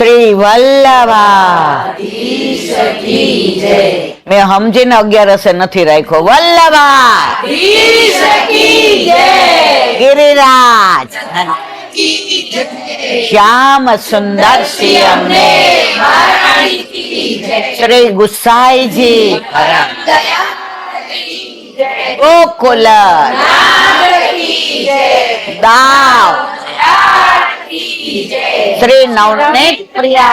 શ્રી વલ્લભા મેં સમજીને 11 નથી રાખ્યો. વલ્લભા ગિરિરાજ શ્યામ સુંદર શ્રી ગુસાઈજી ગોકુલ દાવ श्री नवनीत प्रिया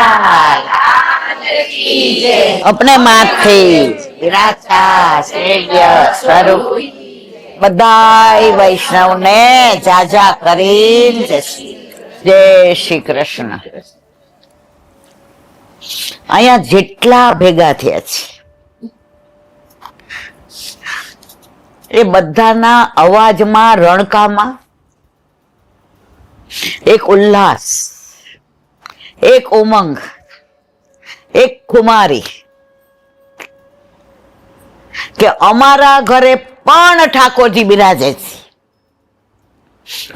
अपने माथी विराजता स्वरूप बधाई वैष्णव ने जाजा करीन जय श्री कृष्ण. અહીંયા જેટલા ભેગા થયા છે એ બધાના અવાજમાં રણકામાં એક ઉલ્લાસ, એક ઉમંગ, એક ખુમારી કે અમારા ઘરે પણ ઠાકોરજી બિરાજે છે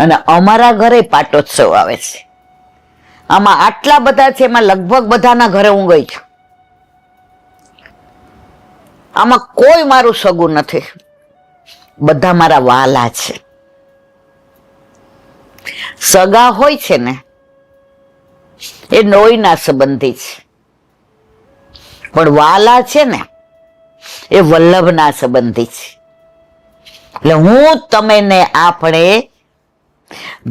અને અમારા ઘરે પાટોત્સવ આવે છે. આમાં આટલા બધા છે, એમાં લગભગ બધાના ઘરે હું ગઈ છું. આમાં કોઈ મારું સગું નથી, બધા મારા વાલા છે. સગા હોય છે ને એ લોહીના સંબંધી છે, પણ વાલા છે ને એ વલ્લભના સંબંધી છે. એટલે હું તમે ને આપણે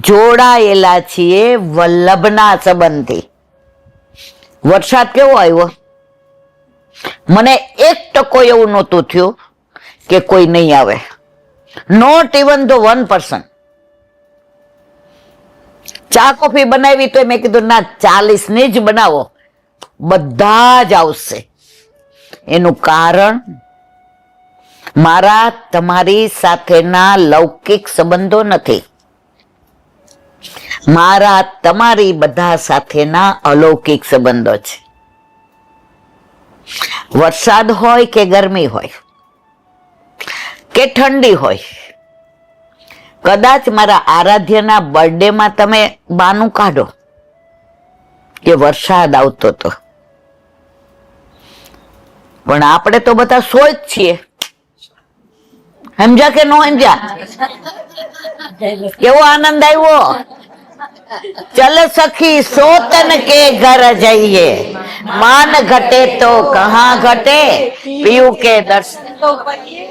જોડાયેલા છીએ વલ્લભના સંબંધી. વરસાદ કેવો આવ્યો, મને 1% એવું નહોતું થયું કે કોઈ નહીં આવે, નોટ ઇવન ધ 1%. ચા કોફી બનાવી તો મેં કીધું ના 40 ની જ બનાવો, બધા જ આવશે. એનું કારણ મારા તમારી સાથેના લૌકિક સંબંધો નથી, મારા તમારી બધા સાથેના અલૌકિક સંબંધો છે. વરસાદ હોય કે ગરમી હોય કે ઠંડી હોય, કદાચ મારા આરાધ્યના બર્થડે માં તમે બાનું કાઢો કે વરસાદ આવતો હતો, પણ આપણે તો બધા સોય જ છીએ. સમજ્યા કે ન સમજ્યા? કેવો આનંદ આવ્યો. ચલ સખી સોતન કે ઘર જઈએ, માન ઘટે તો કહા ઘટે, પીયું કે દર્શન તો કરીએ.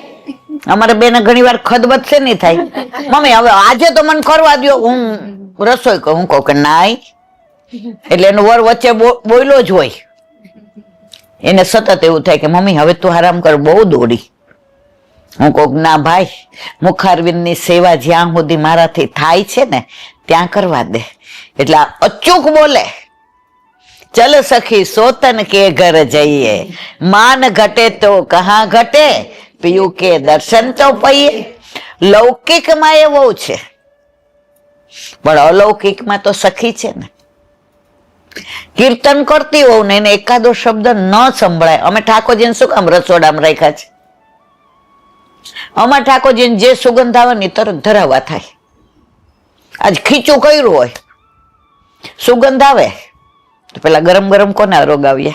અમારે બેને ઘણી વાર ખદબદ છે નહીં થાય, મમ્મી હવે આજે તો મને કરવા દો, હું રસોઈ કરું. હું કહું કે નાઈ, એટલે એનો વર વચ્ચે બોયલો જ હોય, એને સતત એવું થાય કે મમ્મી હવે તું આરામ કર, બહુ દોડી. હું કહું ના ભાઈ, મુખારવિંદની સેવા જ્યાં સુધી મારાથી થાય છે ને ત્યાં કરવા દે. એટલે અચૂક બોલે, ચલ સખી સોતન કે ઘર જઈએ, માન ઘટે તો કહા ઘટે, પીયું કે દર્શન તો પઈએ. લૌકિકમાં એવું છે, પણ અલૌકિકમાં તો સખી છે ને. કીર્તન કરતી હોઉં ને એને એકાદો શબ્દ ન સંભળાય. અમે ઠાકોરજીને શું કામ રસોડામાં રાખ્યા છે? અમારા ઠાકોરજીને જે સુગંધ આવે ને તરત ધરાવવા થાય. આજ ખીચું કર્યું હોય, સુગંધ આવે તો પેલા ગરમ ગરમ કોના રોગાવીએ?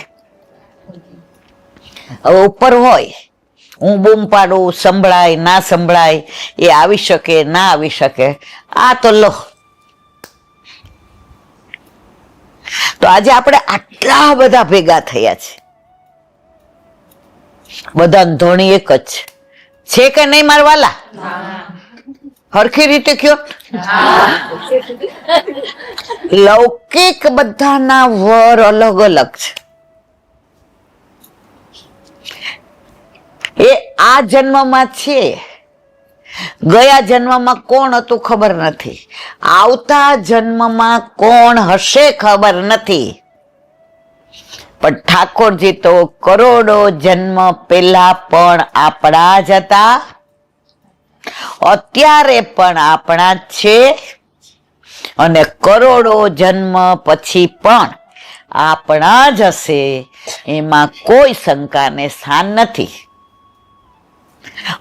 હવે ઉપર હોય, હું બૂમ પાડું, સંભળાય ના સંભળાય, એ આવી શકે ના આવી શકે. આ તો લો. તો આજે આપણે આટલા બધા ભેગા થયા છે, બધા ધોણી એક જ છે કે નહીં મારવાલા? હરખી રીતે કયો. લૌકિક બધાના વર અલગ અલગ છે. એ આ જન્મમાં છે, ગયા જન્મમાં કોણ હતું ખબર નથી, આવતા જન્મમાં કોણ હશે ખબર નથી. પણ ઠાકોરજી તો કરોડો જન્મ પહેલા પણ આપણા જ હતા, અત્યારે પણ આપણા જ છે, અને કરોડો જન્મ પછી પણ આપણા જ હશે, એમાં કોઈ શંકાને સ્થાન નથી.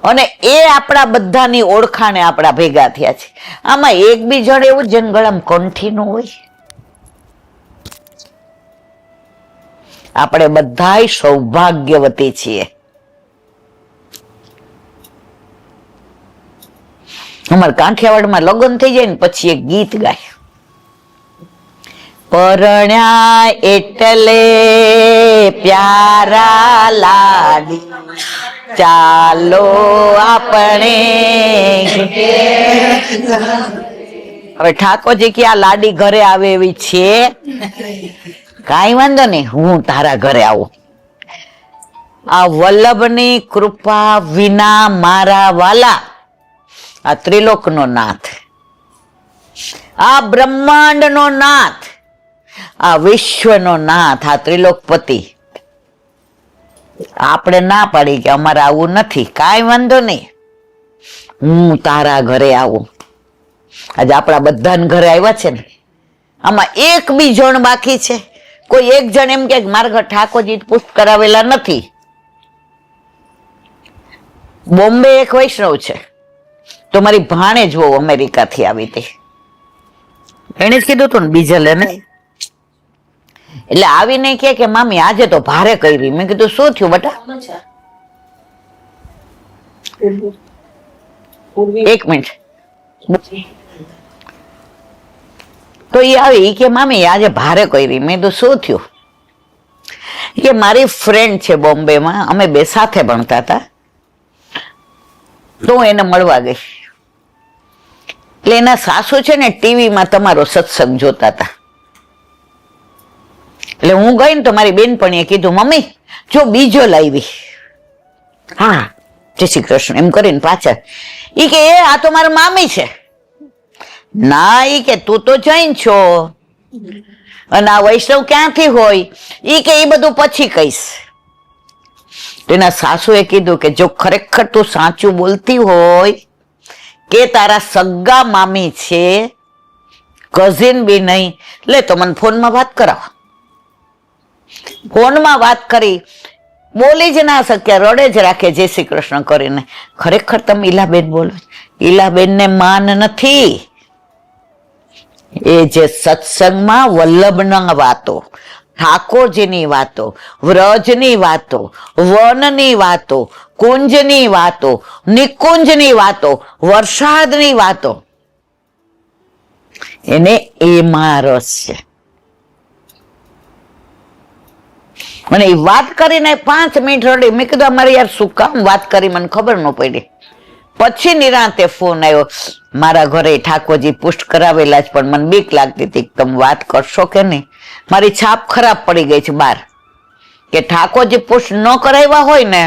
અને એ આપણા બધાની ઓળખાણે આપણા ભેગા થયા છે. આમાં એક બી જણ એવું જન ગળામાં કંઠી નું હોય, આપણે બધાય સૌભાગ્યવતી છીએ. અમારા કાંઠિયાવાડમાં લગ્ન થઈ જાય ને પછી એક ગીત ગાય, પરણ્યા એટલે પ્યારા લાડી, ચાલો આપણે. હવે ઠાકોરજી કે આ લાડી ઘરે આવે એવી છે? કાંઈ વાંધો નહીં, હું તારા ઘરે આવું. આ વલ્લભની કૃપા વિના મારા વાલા, આ ત્રિલોકનો નાથ, આ બ્રહ્માંડનો નાથ, આ વિશ્વનો નાથ, આ ત્રિલોકપતિ, આપણે ના પાડી કે અમારે આવું નથી. કાંઈ વાંધો નહીં, હું તારા ઘરે આવું. આજે આપણા બધાને ઘરે આવ્યા છે ને, આમાં એક બી જણ બાકી છે? કોઈ એક જણ એમ કે મારા ઘર ઠાકોરજી પુષ્ટ કરાવેલા નથી? બોમ્બે એક વૈષ્ણવ છે, તો મારી ભાણે જ બહુ અમેરિકાથી આવી હતી, એને જ કીધું તું ને બીજલ એને, એટલે આવીને કે મામી આજે તો ભારે કરી. મેં કીધું શું થયું બેટા? એક મિનિટ. તો એ આવી કે મામી આજે ભારે કરી. મેં કીધું શું થયું? કે મારી ફ્રેન્ડ છે બોમ્બેમાં, અમે બે સાથે ભણતા હતા, તો હું એને મળવા ગઈ. એટલે એના સાસુ છે ને ટીવીમાં તમારો સત્સંગ જોતા હતા. એટલે હું ગઈ ને તો મારી બેનપણીએ કીધું મમ્મી જો બીજો લાવી. હા જય શ્રી કૃષ્ણ એમ કરીને પાછળ ઈ કે એ આ તો મારા મામી છે. ના ઈ કે તું તો જૈન છો અને આ વૈષ્ણવ ક્યાંથી હોય? ઈ કે એ બધું પછી કહીશ. એના સાસુએ કીધું કે જો ખરેખર તું સાચું બોલતી હોય કે તારા સગા મામી છે, કઝિન બી નહીં, લે તો મને ફોનમાં વાત કરાવો. ફોનમાં વાત કરી, બોલી જ ના શક્યા, રડે જ રાખે જય શ્રી કૃષ્ણ કરીને. ખરેખર તમે ઈલાબેન બોલો? ઈલાબેનને માન નથી. એ જે સત્સંગમાં વલ્લભના વાતો, ઠાકોરજીની વાતો, વ્રજની વાતો, વનની વાતો, કુંજની વાતો, નિકુંજની વાતો, વરસાદની વાતો, એને એમાં રસ છે. મને એ વાત કરીને 5 મિનિટ રડી. મેં કીધું અમારે યાર શું કામ વાત કરી, મને ખબર ન પડી. પછી નિરાંતે ફોન આવ્યો, મારા ઘરે ઠાકોરજી પુષ્ટ કરાવેલા જ, પણ મને બીક લાગતી હતી તમે વાત કરશો કે નહીં. મારી છાપ ખરાબ પડી ગઈ છે બહાર કે ઠાકોરજી પુષ્ટ ન કરાવ્યા હોય ને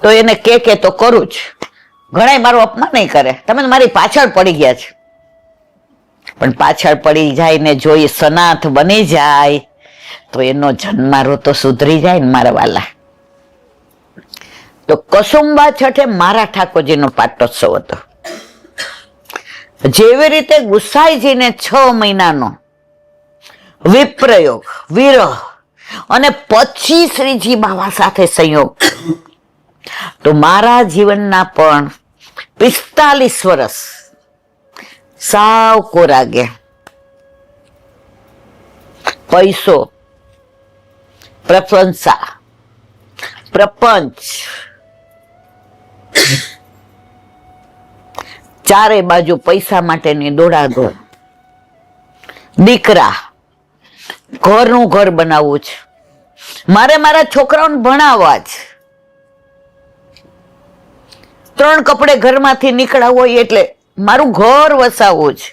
તો એને કે તો કરું જ. ઘણા મારું અપમાન નહીં કરે, તમે મારી પાછળ પડી ગયા છે, પણ પાછળ પડી જાય ને જો એ સનાથ બની જાય તો એનો જન્મારો તો સુધરી જાય ને મારા વાલા. તો કસુંબા છઠે મારા ઠાકોરજીનો પાટોત્સવ હતો. જેવી રીતે ગુસાઈજીને 6 મહિનાનો વિપ્રયોગ, વિરહ અને પછી શ્રીજી બાબા સાથે સંયોગ, તો મારા જીવનના પણ 45 વર્ષ સાવ કોરા ગયા. પૈસો, પ્રશંસા, પ્રપંચ, ચારે બાજુ પૈસા માટેની દોડાદોડ, દીકરા, ઘરનું ઘર બનાવવું છે, મારે મારા છોકરાઓને ભણાવવા જ, 3 કપડે ઘરમાંથી નીકળ્યા હોય એટલે મારું ઘર વસાવવું છે.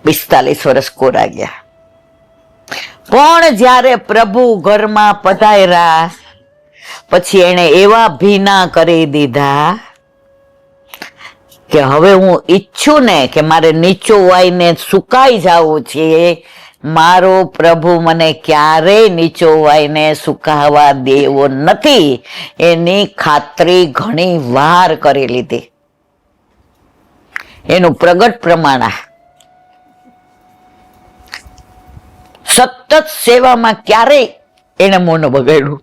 45 વર્ષ કોરા ગયા. પણ જ્યારે પ્રભુ ઘરમાં પધાર્યા પછી એને એવા ભીના કરી દીધા કે હવે હું ઈચ્છું ને કે મારે નીચો વાઈને સુકાઈ જવું છે, મારો પ્રભુ મને ક્યારેય નીચો વાઈને સુકાવા દેવો નથી. એની ખાતરી ઘણી વાર કરી લીધી. એનું પ્રગટ પ્રમાણ સતત સેવામાં ક્યારેય એને મોં ન બગાડ્યું.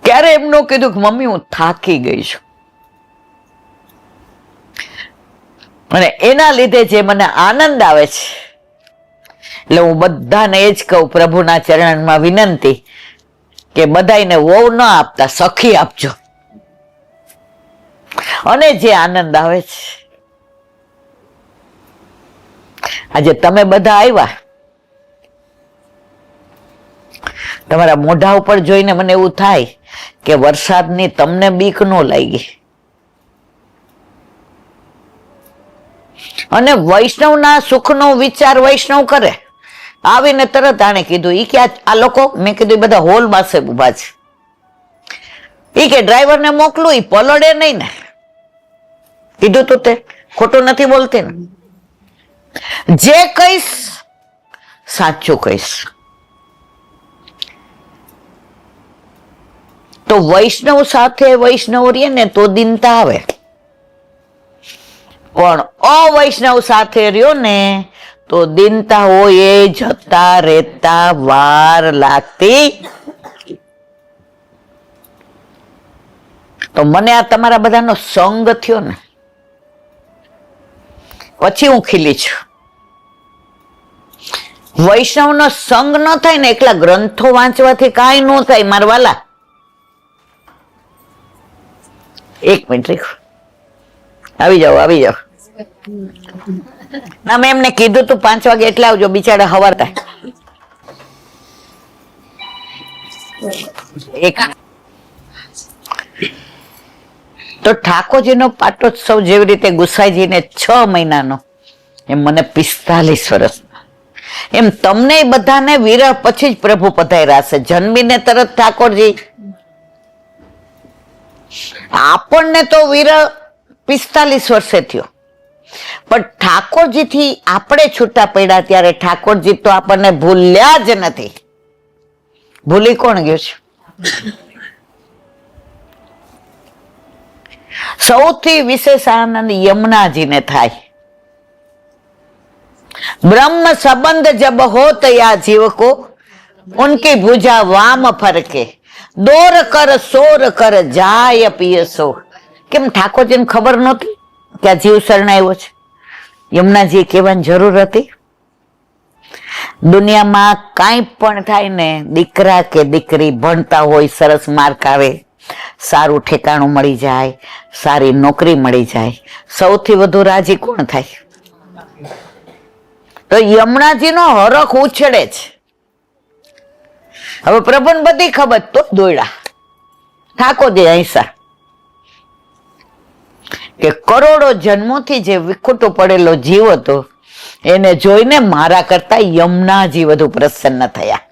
ક્યારે એમ ન કીધું કે મમ્મી હું થાકી ગઈ છું. અને એના લીધે જે મને આનંદ આવે છે, એટલે હું બધાને એ જ કહું, પ્રભુના ચરણમાં વિનંતી કે બધાને વહુ ન આપતા સખી આપજો. અને જે આનંદ આવે છે, આજે તમે બધા આવ્યા, તમારા મોઢા ઉપર જોઈને મને એવું થાય કે વરસાદની તમને બીક ન લાગી. અને વૈષ્ણવના સુખનો વિચાર વૈષ્ણવ કરે. આવીને તરત આણે કીધું, ઈ કે આ લોકો, મેં કીધું બધા હોલ પાસે ઉભા છે, ઈ કે ડ્રાઈવરને મોકલું, ઈ પલળે નહીં ને. કીધું તું તે, ખોટું નથી બોલતી ને. જે કહીશ સાચું કહીશ. તો વૈષ્ણવ સાથે વૈષ્ણવ રહીએ ને તો દિનતા આવે, પણ અવૈષ્ણવ સાથે રહ્યો ને તો દિનતા હોય એ જતા રહેતા વાર લાગતી. તો મને આ તમારા બધાનો સંગ થયો ને પછી હું ખીલી છું. વૈષ્ણવનો સંગ ન થાય ને, એકલા ગ્રંથો વાંચવાથી કાંઈ ન થાય મારા વાલા. એક મિનિટ રીખો, આવી જાઓ આવી જાઓ. ના મેં એમને કીધું તું 5 વાગે એટલે આવજો, બિચારા હવારતા. એક તો ઠાકોરજીનો પાટોત્સવ જેવી રીતે ગુસાઈજીને 6 મહિનાનો, એમ મને 45 વર્ષ, એમ તમને બધાને વિરહ પછી જ પ્રભુ પધાર્યા છે. જન્મીને તરત ઠાકોરજી, આપણને તો વિરહ 45 વર્ષે થયો, પણ ઠાકોરજી થી આપણે છૂટા પડ્યા ત્યારે ઠાકોરજી તો આપણને ભૂલ્યા જ નથી. ભૂલી કોણ ગયું છે? સૌથી વિશેષ આનંદ યમુનાજીને થાય. ब्रह्म संबंध जब हो तो या जीव को उनकी भुजा वाम फरके दौर कर सोर कर जाय पियसो. કેમ ઠાકોરજીને ખબર નહોતી કે આ જીવ શરણાયો છે? યમુનાજી કહેવાની જરૂર હતી? દુનિયામાં કાંઈ પણ થાય ને, દીકરા કે દીકરી ભણતા હોય, સરસ માર્ક આવે, સારું ઠેકાણું મળી જાય, સારી નોકરી મળી જાય, સૌથી વધુ રાજી કોણ થાય? તો યમુનાજીનો હરખ ઉછળે છે. હવે પ્રભુને બધી ખબર તો દોડ્યા ઠાકોરજી અહીંસા કે કરોડો જન્મોથી જે વિખૂટો પડેલો જીવ હતો એને જોઈને મારા કરતા યમુનાજી વધુ પ્રસન્ન થયા.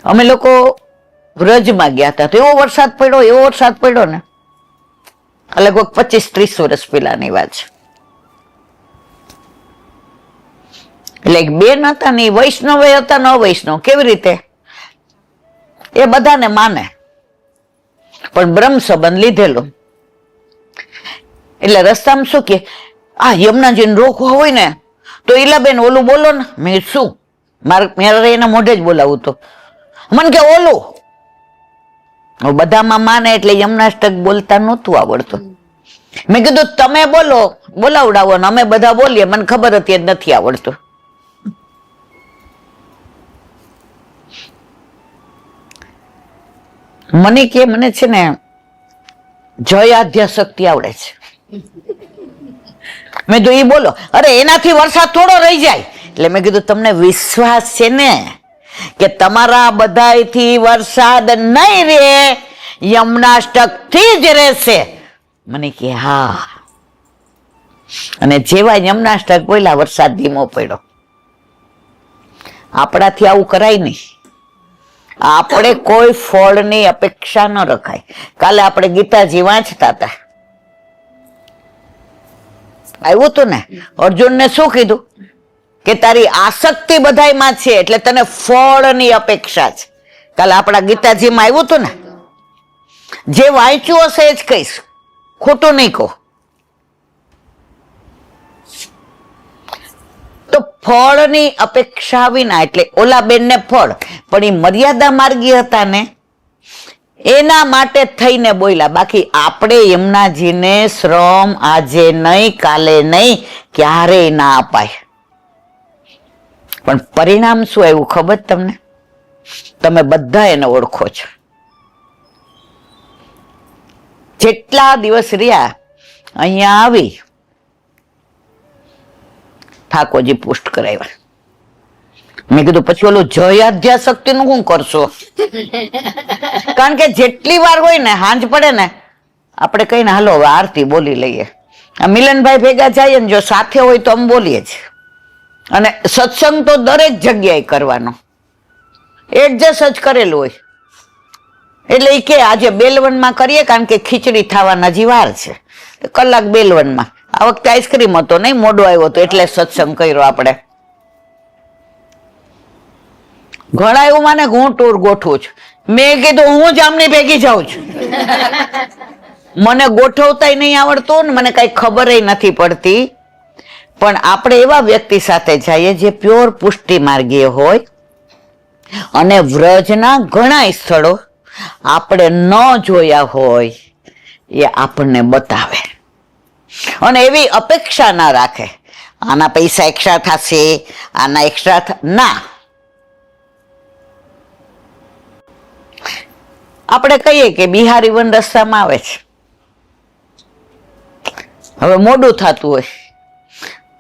અમે લોકો વ્રજમાં ગયા હતા તો એવો વરસાદ પડ્યો ને, લગભગ 25-30 વર્ષ પહેલાની વાત છે. એટલે એક બેન હતા ને, વૈષ્ણવ હતા ને અવૈષ્ણવ. કેવી રીતે? એ બધાને માને પણ બ્રહ્મ સંબંધ લીધેલો. એટલે રસ્તામાં શું કે, આ યમુનાજીને રોકવા હોય ને તો ઈલાબેન ઓલું બોલો ને. મેં શું, મારે એના મોઢે જ બોલાવું તો મને કે ઓલું. બધામાં માને એટલે યમુનાષ્ટક બોલતા નહોતું આવડતું. મેં કીધું તમે બોલો, બોલાવડાવો ને અમે બધા બોલીએ, મને ખબર હતી એ નથી આવડતું. મને કે મને છે ને જય આધ્યા શક્તિ આવડે છે. મેં તો એ બોલો, અરે એનાથી વરસાદ થોડો રહી જાય. એટલે મેં કીધું તમને વિશ્વાસ છે ને કે તમારા બધાથી વરસાદ નહીં રે, યમુનાષ્ટક થી જ રહેશે? મને કે હા. અને જેવા યમુનાષ્ટક બોલ્યા વરસાદ ધીમો પડ્યો. આપણાથી આવું કરાય નહીં. આપણે કોઈ ફળની અપેક્ષા ન રખાય. કાલે આપણે ગીતાજી વાંચતા હતા, આવ્યું હતું ને, અર્જુનને શું કીધું કે તારી આસક્તિ બધાયમાં છે એટલે તને ફળની અપેક્ષા છે. કાલે આપણા ગીતાજીમાં આવ્યું હતું ને. જે વાંચ્યું હશે એ જ કહીશ, ખોટું નહીં કહું. તો ફળની અપેક્ષા વિના, એટલે ઓલા બેનને ફળ, પણ એ મર્યાદા માર્ગી હતા ને એના માટે થઈને બોલ્યા, બાકી આપણે યમુનાજીને શ્રમ આજે નહીં કાલે નહીં ક્યારેય ના અપાય. પણ પરિણામ શું આવ્યું ખબર તમને? તમે બધા એને ઓળખો છો. જેટલા દિવસ રહ્યા અહીંયા આવી ઠાકોરજી પુષ્ટ કરાવ્યા. મેં કીધું પછી ઓલું જય આદ્યાશક્તિ નું શું કરશો? કારણ કે જેટલી વાર હોય ને હાંજ પડે ને આપણે કહીને હાલો હવે આરતી બોલી લઈએ. આ મિલનભાઈ ભેગા જઈએ ને જો સાથે હોય તો અમે બોલીએ છીએ. અને સત્સંગ તો દરેક જગ્યાએ કરવાનો, એડજસ્ટ જ કરેલું હોય. એટલે એ કે આજે બેલવનમાં કરીએ કારણ કે ખીચડી થવાના હજી વાર છે, કલાક બેલવનમાં. આ વખતે આઈસ્ક્રીમ હતો નહીં, મોડો આવ્યો હતો એટલે સત્સંગ કર્યો આપણે. ઘણા એવું માને હું ટૂર ગોઠવું છું. મેં કીધું હું જ આમની ભેગી જાઉં છું. મને ગોઠવતાય નહીં આવડતું ને મને કઈ ખબર નથી પડતી. પણ આપણે એવા વ્યક્તિ સાથે જઈએ જે પ્યોર પુષ્ટિ માર્ગીય હોય અને વ્રજના ઘણા સ્થળો આપણે ન જોયા હોય એ આપણને બતાવે અને એવી અપેક્ષા ના રાખે આના પૈસા એક્સ્ટ્રા થશે, આના એક્સ્ટ્રા ના. આપણે કહીએ કે બિહારી વન રસ્તામાં આવે છે, હવે મોડું થતું હોય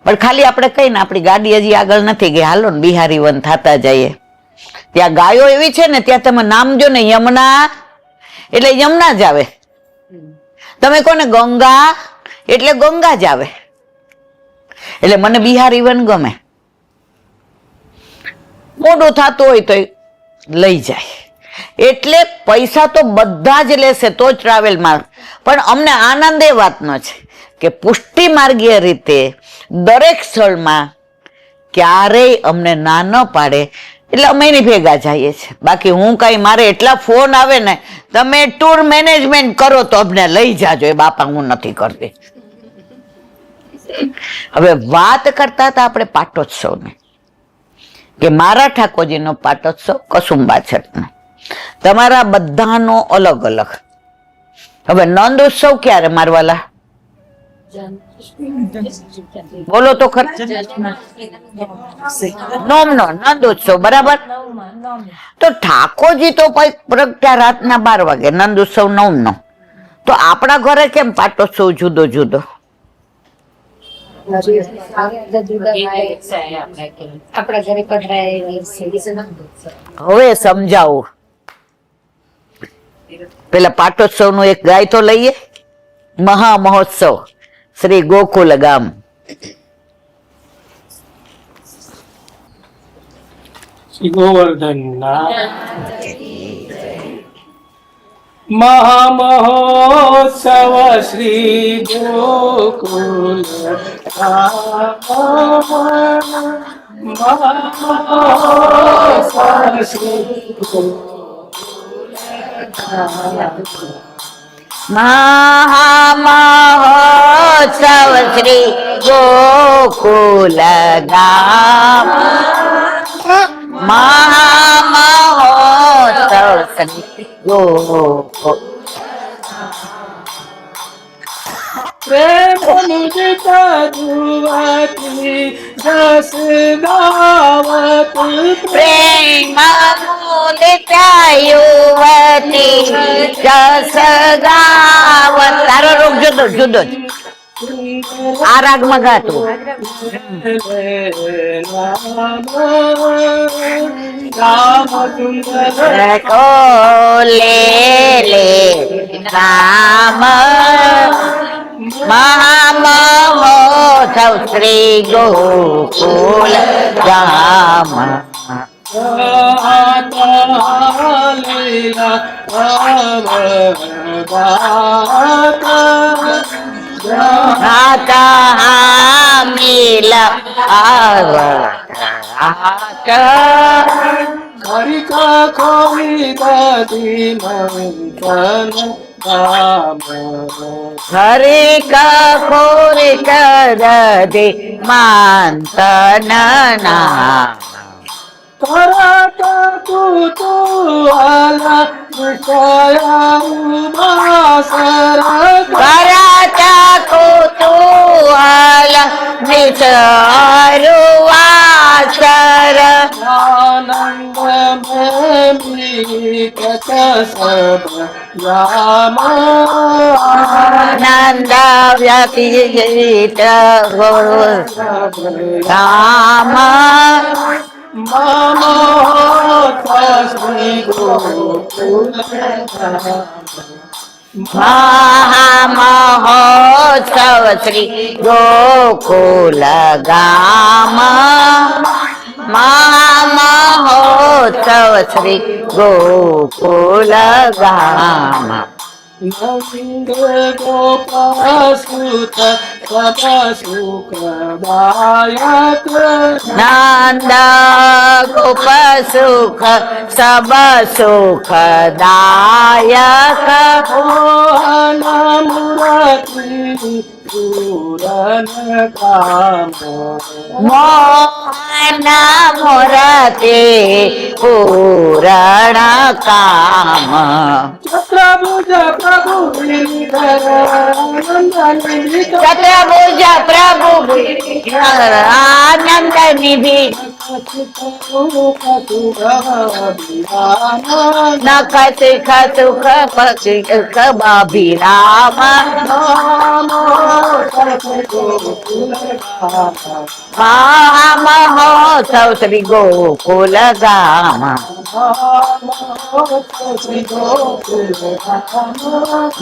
પણ ખાલી આપણે કહીને આપણી ગાડી હજી આગળ નથી ગઈ, હાલો ને બિહારી વન થતા જઈએ. ત્યાં ગાયો એવી છે ને, ત્યાં તમે નામ જો ને યમુના એટલે યમુના જ આવે. તમે કોને ગંગા એટલે ગંગા જ આવે. એટલે મને બિહારી વન ગમે. મોડું થતું હોય તો લઈ જાય. એટલે પૈસા તો બધા જ લેશે તો જ ટ્રાવેલમાં. પણ અમને આનંદ એ વાતનો છે કે પુષ્ટિ માર્ગીય રીતે દરેક સ્થળમાં ક્યારેય અમને ના ન પાડે એટલે અમે એની ભેગા જઈએ છીએ. બાકી હું કઈ મારે એટલા ફોન આવે ને તમે ટૂર મેનેજમેન્ટ કરો તો અમને લઈ જાજો, એ બાપા હું નથી કરતી. હવે વાત કરતા હતા આપણે પાટોત્સવની કે મારા ઠાકોરજીનો પાટોત્સવ કસુંબા છઠનો, તમારા બધાનો અલગ અલગ. હવે નંદ ઉત્સવ ક્યારે મારવાલા? બોલો તો ખરા. નોમનો નંદ ઉત્સવ બરાબર. તો ઠાકોરજી તો પ્રગટ્યા રાતના 12 વાગે, નંદ ઉત્સવ 9 નો. તો આપણા ઘરે કેમ પાટોત્સવ જુદો જુદો? હવે સમજાવું. પેલા પાટોત્સવ નું એક ગાય તો લઈએ. મહા મહોત્સવ શ્રી ગોકુલ ગામ. શ્રી ગોવર્ધન મહામહોત્સવ શ્રી ગોકુલ મહામહોત્સવ શ્રી મહામહોત્સવ શ્રી ગોકુલ ગામ. મહામહોત્સવ શ્રી ગોકુલ. પ્રેમ મુદિતા જુવતી જસ ગાવત, પ્રેમ મુદિતા યુવતી જસ ગાવત. તારો રૂપ જુદો જુદો જ. આ રાગમાં ગાતું. કોલે લે રામ મહામહોત્સવ શ્રી ગોકુલ ગામ. મિલ હરિકા ખોરી દાદી મંથન રામ, હરે ખોરી કર દે મંથન નામ. કરતા કુતૂહલ વિષયાસર કરતા કુતૂહલ નિસરુવાસર આનંદ મેં કત સબ યામ આનંદ વ્યતીત રામ શ્રી ગોકુલ મહામહોત્સવ શ્રી ગોકુલ ગામ મહામહોત્સવ શ્રી ગોકુલ ગામ નંદ ગોપસુત સબ સુખદાયક નંદ ગોપ સુખ સબ સુખદાયક મોહન મૂર્તિ પૂરન કામો મોહન મૂર્તિ પૂરણ કામ ચતુર્ભુજ પ્રભુ ગિરિધર નંદની ચતુર્ભુજ પ્રભુ આનંદ નિધિ નખ શિખ સુખ સુખ બાભિરામ મહામહોત્સવ શ્રી ગોકુલ ગામ મહામહોત્સવ શ્રી ગોકુલ ગામ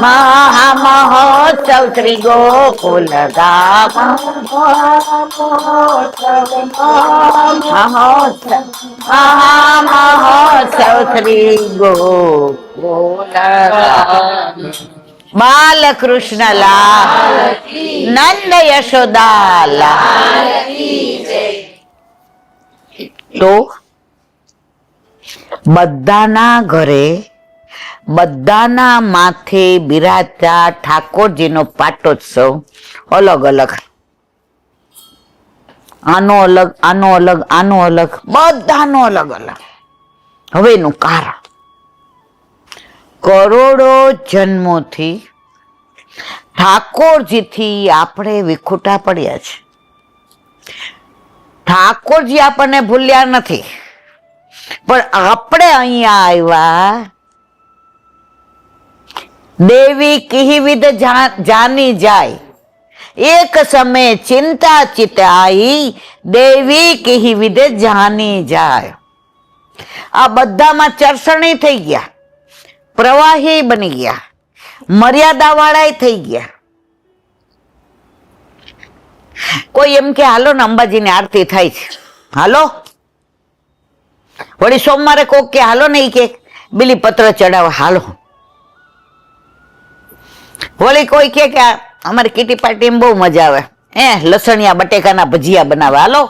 મહામહોત્સવ શ્રી ગોકુલ ગામ બાલકૃષ્ણ લાલ નંદ યશોદા લાલ તો બધાના ઘરે બધાના માથે બિરાજતા ઠાકોરજીનો પાટોત્સવ અલગ અલગ, આનો અલગ, આનો અલગ, આનો અલગ, બધાનો અલગ અલગ. હવે એનું કારણ કરોડો જન્મોથી ઠાકોરજીથી આપણે વિખૂટા પડ્યા છે. ઠાકોરજી આપણને ભૂલ્યા નથી, પણ આપણે અહીંયા આવ્યા દેવી કિહિવિદ જાની જાય એક સમય ચિંતા ચિતાઈ દેવી કિહિવિદ જાની જાય. આ બધામાં ચરસણી થઈ ગયા, પ્રવાહી બની ગયા, મર્યાદા વાળા થઈ ગયા. કોઈ એમ કે હાલો ને અંબાજીની આરતી થાય છે, હાલો. વળી સોમવારે કોક કે હાલો ને, કે બીલીપત્ર ચડાવવા હાલો. વળી કોઈ કે અમારી કીટી પાર્ટી બહુ મજા આવે, લસણિયા બટેકાના ભજીયા બનાવે, હાલો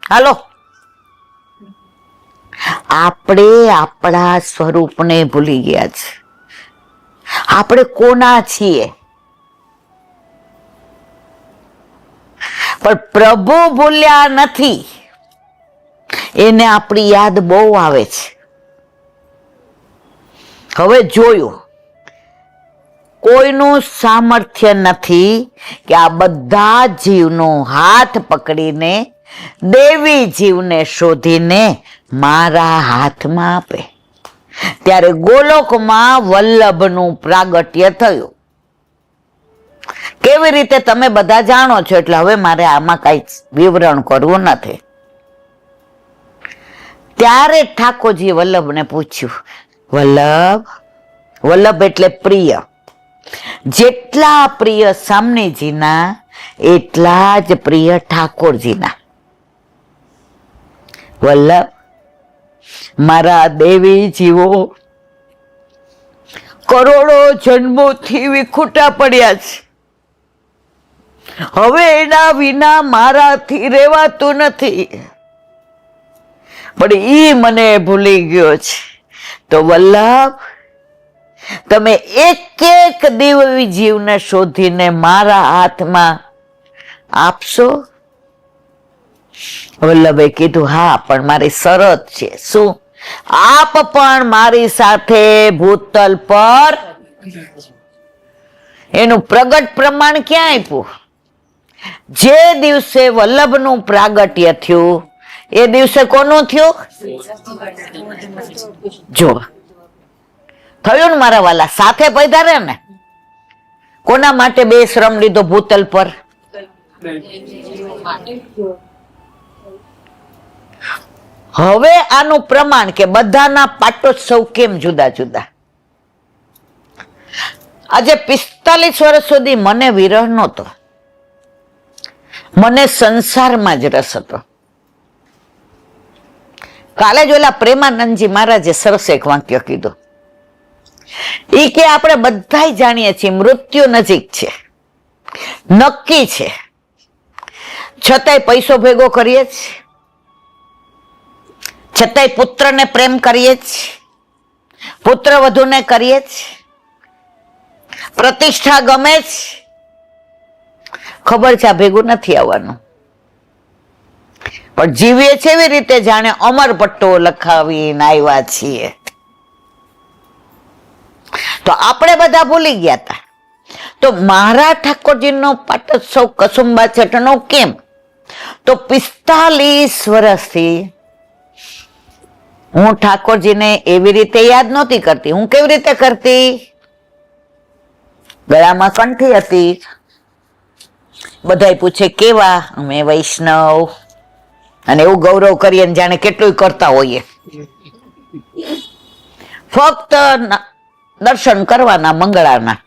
હાલો. આપણે આપણા સ્વરૂપને ભૂલી ગયા છે. આપણે કોના છીએ? પણ પ્રભુ ભૂલ્યા નથી, એને આપણી યાદ બહુ આવે છે. હવે જોયું, કોઈનું સામર્થ્ય નથી કે આ બધા જીવનો હાથ પકડીને દેવી જીવને શોધીને મારા હાથમાં આપે. ત્યારે ગોલોકમાં વલ્લભનું પ્રાગટ્ય થયું. કેવી રીતે તમે બધા જાણો છો, એટલે હવે મારે આમાં કઈ વિવરણ કરવું નથી. ત્યારે ઠાકોરજી વલ્લભને પૂછ્યું, વલ્લભ, વલ્લભ એટલે પ્રિય, જેટલા પ્રિય સામનેજીના એટલા જ પ્રિય ઠાકોરજીના. વલ્લભ, મારા દેવી જીવો કરોડો જન્મોથી વિખૂટા પડ્યા છે. હવે એના વિના મારાથી રહેવાતું નથી, પણ ઈ મને ભૂલી ગયો છે. તો વલ્લભ, તમે એક એક દેવી જીવને શોધીને મારા હાથમાં આપશો? વલ્લભે કીધું હા, પણ મારી શરત છે. શું? આપ પણ મારી સાથે ભૂતલ પર. એનું પ્રગટ પ્રમાણ ક્યાં આપ્યું? જે દિવસે વલ્લભનું પ્રાગટ્ય થયું એ દિવસે કોનું થયું? જો થયું ને મારા વાલા, સાથે પધારે ને. કોના માટે બે શ્રમ લીધો ભૂતલ પર? હવે આનું પ્રમાણ કે બધાના પાટોત્સવ કેમ જુદા જુદા. આજે 45 વર્ષ સુધી મને વિરહ નહોતો, મને સંસારમાં જ રસ હતો. કાલે જ ઓલા પ્રેમાનંદજી મહારાજે સરસ એક વાક્ય કીધું. ઈ કે આપણે બધા જાણીએ છીએ મૃત્યુ નજીક છે, નક્કી છે, છતાંય પૈસો ભેગો કરીએ છીએ, છતાંય પુત્રને પ્રેમ કરીએ છીએ, પુત્ર વધુને કરીએ છીએ, પ્રતિષ્ઠા ગમે છે. ખબર છે આ ભેગું નથી આવવાનું, પણ જીવીએ છે એવી રીતે જાણે અમર પટ્ટો લખાવીને આવ્યા છીએ. તો આપણે બધા ભૂલી ગયા હતા. તો મારા ઠાકોરજીનો પાટોત્સવ કસુંબા છઠનો કેમ? તો 45 વર્ષથી હું ઠાકોરજીને એવી રીતે યાદ નહોતી કરતી. હું કેવી રીતે કરતી? ગળામાં કંઠી હતી, બધાય પૂછે કેવા? અમે વૈષ્ણવ, અને એવું ગૌરવ કરીએ જાણે કેટલું કરતા હોઈએ. ફક્ત દર્શન કરવાના મંગળાના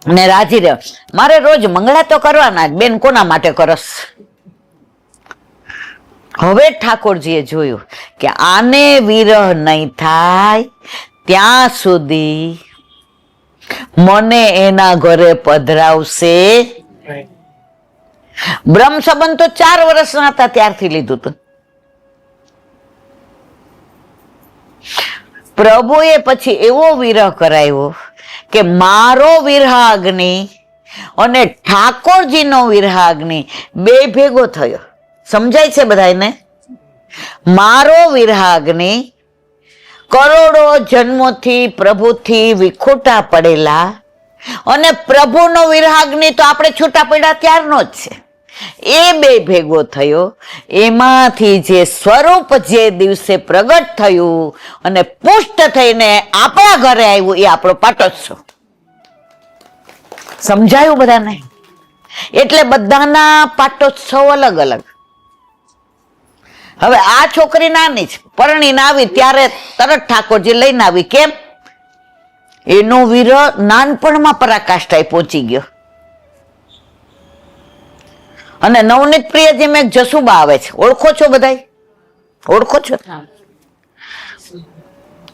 ને રાજી રહે. મારે રોજ મંગળા તો કરવાના જ, બેન કોના માટે કરસ? હવે ઠાકોરજીએ જોયું કે આને વિરહ નહીં થાય ત્યાં સુધી મને એના ઘરે પધરાવશે. બ્રહ્મ સંબંધ તો 4 વર્ષના હતા ત્યારથી લીધું હતું. પ્રભુએ પછી એવો વિરહ કરાવ્યો કે મારો વિરહાગ્નિ અને ઠાકોરજીનો વિરહાગ્નિ બે ભેગો થયો. સમજાય છે બધાને? મારો વિરહાગ્નિ કરોડો જન્મોથી પ્રભુથી વિખૂટા પડેલા, અને પ્રભુનો વિરહાગ્નિ તો આપણે છૂટા પડ્યા ત્યારનો જ છે. એ બે ભેગો થયો. એમાંથી જે સ્વરૂપ જે દિવસે પ્રગટ થયું અને પુષ્ટ થઈને આપણા ઘરે આવ્યું એ આપણો પાટોત્સવ. સમજાયું બધાને? એટલે બધાના પાટોત્સવ અલગ અલગ. હવે આ છોકરી નાની છે, પરણીને આવી ત્યારે તરત ઠાકોરજી લઈને આવી. કેમ? એનો વિરહ નાનપણમાં પરાકાષ્ઠાએ પહોંચી ગયો. અને નવનીત પ્રિય જેમ એક જસુબા આવે છે, ઓળખો છો બધાય? ઓળખો છો?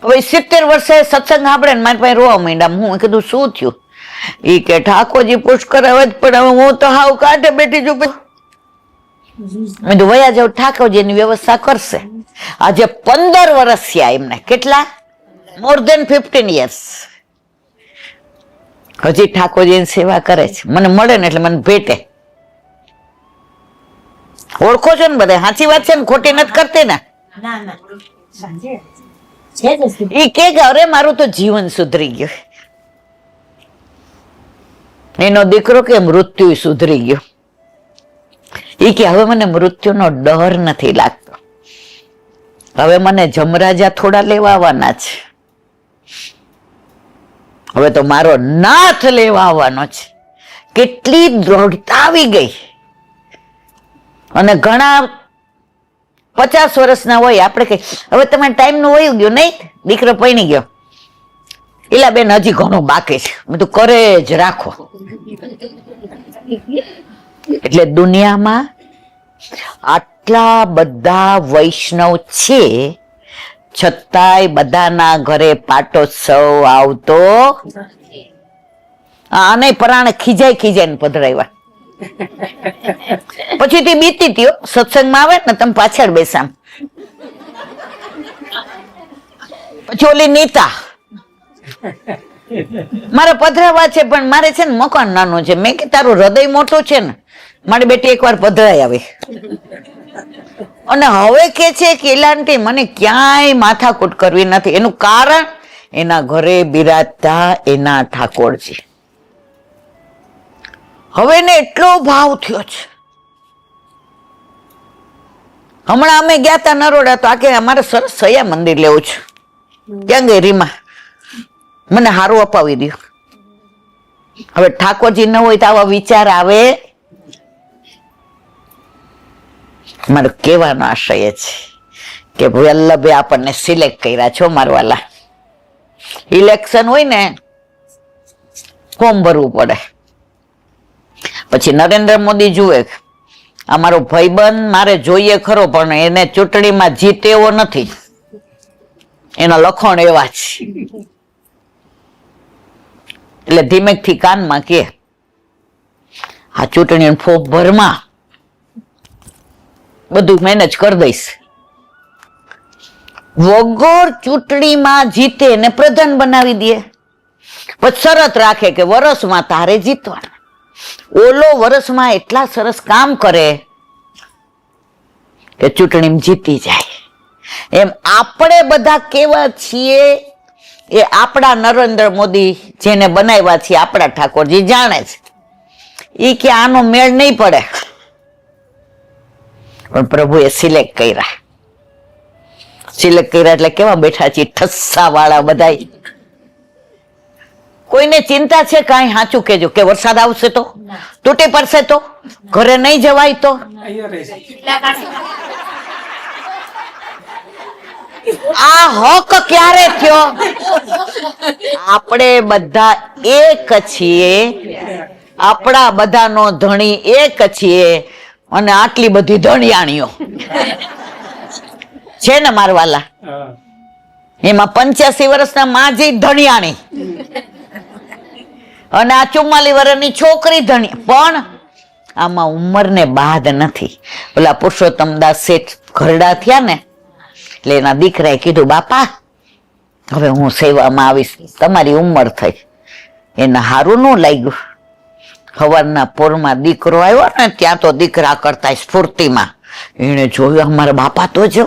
હવે 70 વર્ષે સત્સંગ સાંભળે ને મારી પાસે રોવા માંડ્યા. હું કીધું શું થયું? ઈ કે ઠાકોરજી પુષ્કર આવે જ, પણ હવે હું તો હાવ કાંઠે બેઠી છું. મેં તો વયા જાવ, ઠાકોરજીની વ્યવસ્થા કરશે. આજે 15 વર્ષ થયા એમને. કેટલા? More than 15 years. હજી ઠાકોરજીની સેવા કરે છે. મને મળે ને એટલે મને ભેટે. ઓળખો છો ને બધા? સાચી વાત છે ને? ખોટી નથી કરતી ને? ઈ કે અરે મારું તો જીવન સુધરી ગયું. એનો દીકરો કે મૃત્યુ સુધરી ગયો. ઈ કે હવે મને મૃત્યુનો ડર નથી લાગતો. હવે મને જમરાજા થોડા લેવા આવવાના છે. હવે તો મારો નાથ લેવા આવવાનો છે. કેટલી દ્રઢતા આવી ગઈ. અને ઘણા 50 વર્ષના હોય, આપણે કઈ હવે તમારે ટાઈમ નું વયું ગયું નહીં, દીકરો પૈણી ગયો. એલા બેન હજી ઘણું બાકી છે. બધું કરે જ રાખો. એટલે દુનિયામાં આટલા બધા વૈષ્ણવ છે, છતાંય બધાના ઘરે પાટોત્સવ આવતો. આને પરાણે ખીજાઈને પધરાવ્યા. પછી તે બીતી ત્યો સત્સંગમાં આવે ને તમે પાછળ બેસામ. પછી ઓલી નીતા મારે પધરાવા છે, પણ મારે છે ને મકાન નાનું છે. મેં કે તારું હૃદય મોટું છે ને, મારી બેટી એકવાર પધરાઈ આવી અને હવે કે છે કે એલાંટી મને ક્યાંય માથાકૂટ કરવી નથી. એનું કારણ એના ઘરે બિરાજતા એના ઠાકોરજી. હવે એને એટલો ભાવ થયો છે. હમણાં અમે ગયા હતા નરોડા તો આખે અમારે સરસ સયા મંદિર લેવું છે. ક્યાં ગઈ રીમા? મને હારું અપાવી દો. હવે ઠાકોરજી ન હોય તો આવા વિચાર આવે. મારો કહેવાનો આશય છે કે વલ્લભે આપણને સિલેક્ટ કર્યા છો મારવાલા. ઇલેક્શન હોય ને ફોર્મ ભરવું પડે, પછી નરેન્દ્ર મોદી જુએ અમારો ભાઈબંધ મારે જોઈએ ખરો પણ એને ચૂંટણીમાં જીતે એવો નથી, એના લખણ એવા છે. એટલે ધીમેકથી કાનમાં કે આ ચૂંટણી ફોર્મ ભરમાં બધું મેનેજ કરી દઈશ. વગર ચૂંટણીમાં જીતે ને પ્રધાન બનાવી દે, પછી શરત રાખે કે વરસમાં તારે જીતવાના. ઓલો વરસમાં એટલા સરસ કામ કરે કે ચૂંટણીમાં જીતી જાય. એમ આપણે બધા કેવા છીએ એ આપણા નરેન્દ્ર મોદી જેને બનાવ્યા છે આપણા ઠાકોરજી જાણે છે. એ કે આનો મેળ નહીં પડે, પણ પ્રભુએ સિલેક્ટ કર્યા. સિલેક્ટ કર્યા એટલે કેવા બેઠા છે ઠસ્સા વાળા બધા. કોઈને ચિંતા છે કાંઈ? સાચું કેજો કે વરસાદ આવશે તો, તૂટી પડશે તો, ઘરે નહીં જવાય તો. આ હક ક્યારે થયો? આપણે બધા એક છીએ, આપણા બધાનો ધણી એક છીએ અને આટલી બધી ધણિયાણીઓ છે ને મારવાલા. એમાં 85 વર્ષના માજી ધણિયાણી અને આ 44 વર્ષની છોકરી ધણી. પણ આમાં ઉંમરને બાદ નથી. ઓલા પુરુષોત્તમદાસ શેઠ ઘરડા થયા ને એટલે એના દીકરાએ કીધું બાપા હવે હું સેવામાં આવીશ, તમારી ઉંમર થઈ. એને હારું ન લાગ્યું. સવારના પોરમાં દીકરો આવ્યો ને ત્યાં તો દીકરા કરતા સ્ફૂર્તિમાં એને જોયું અમારા બાપા તો જો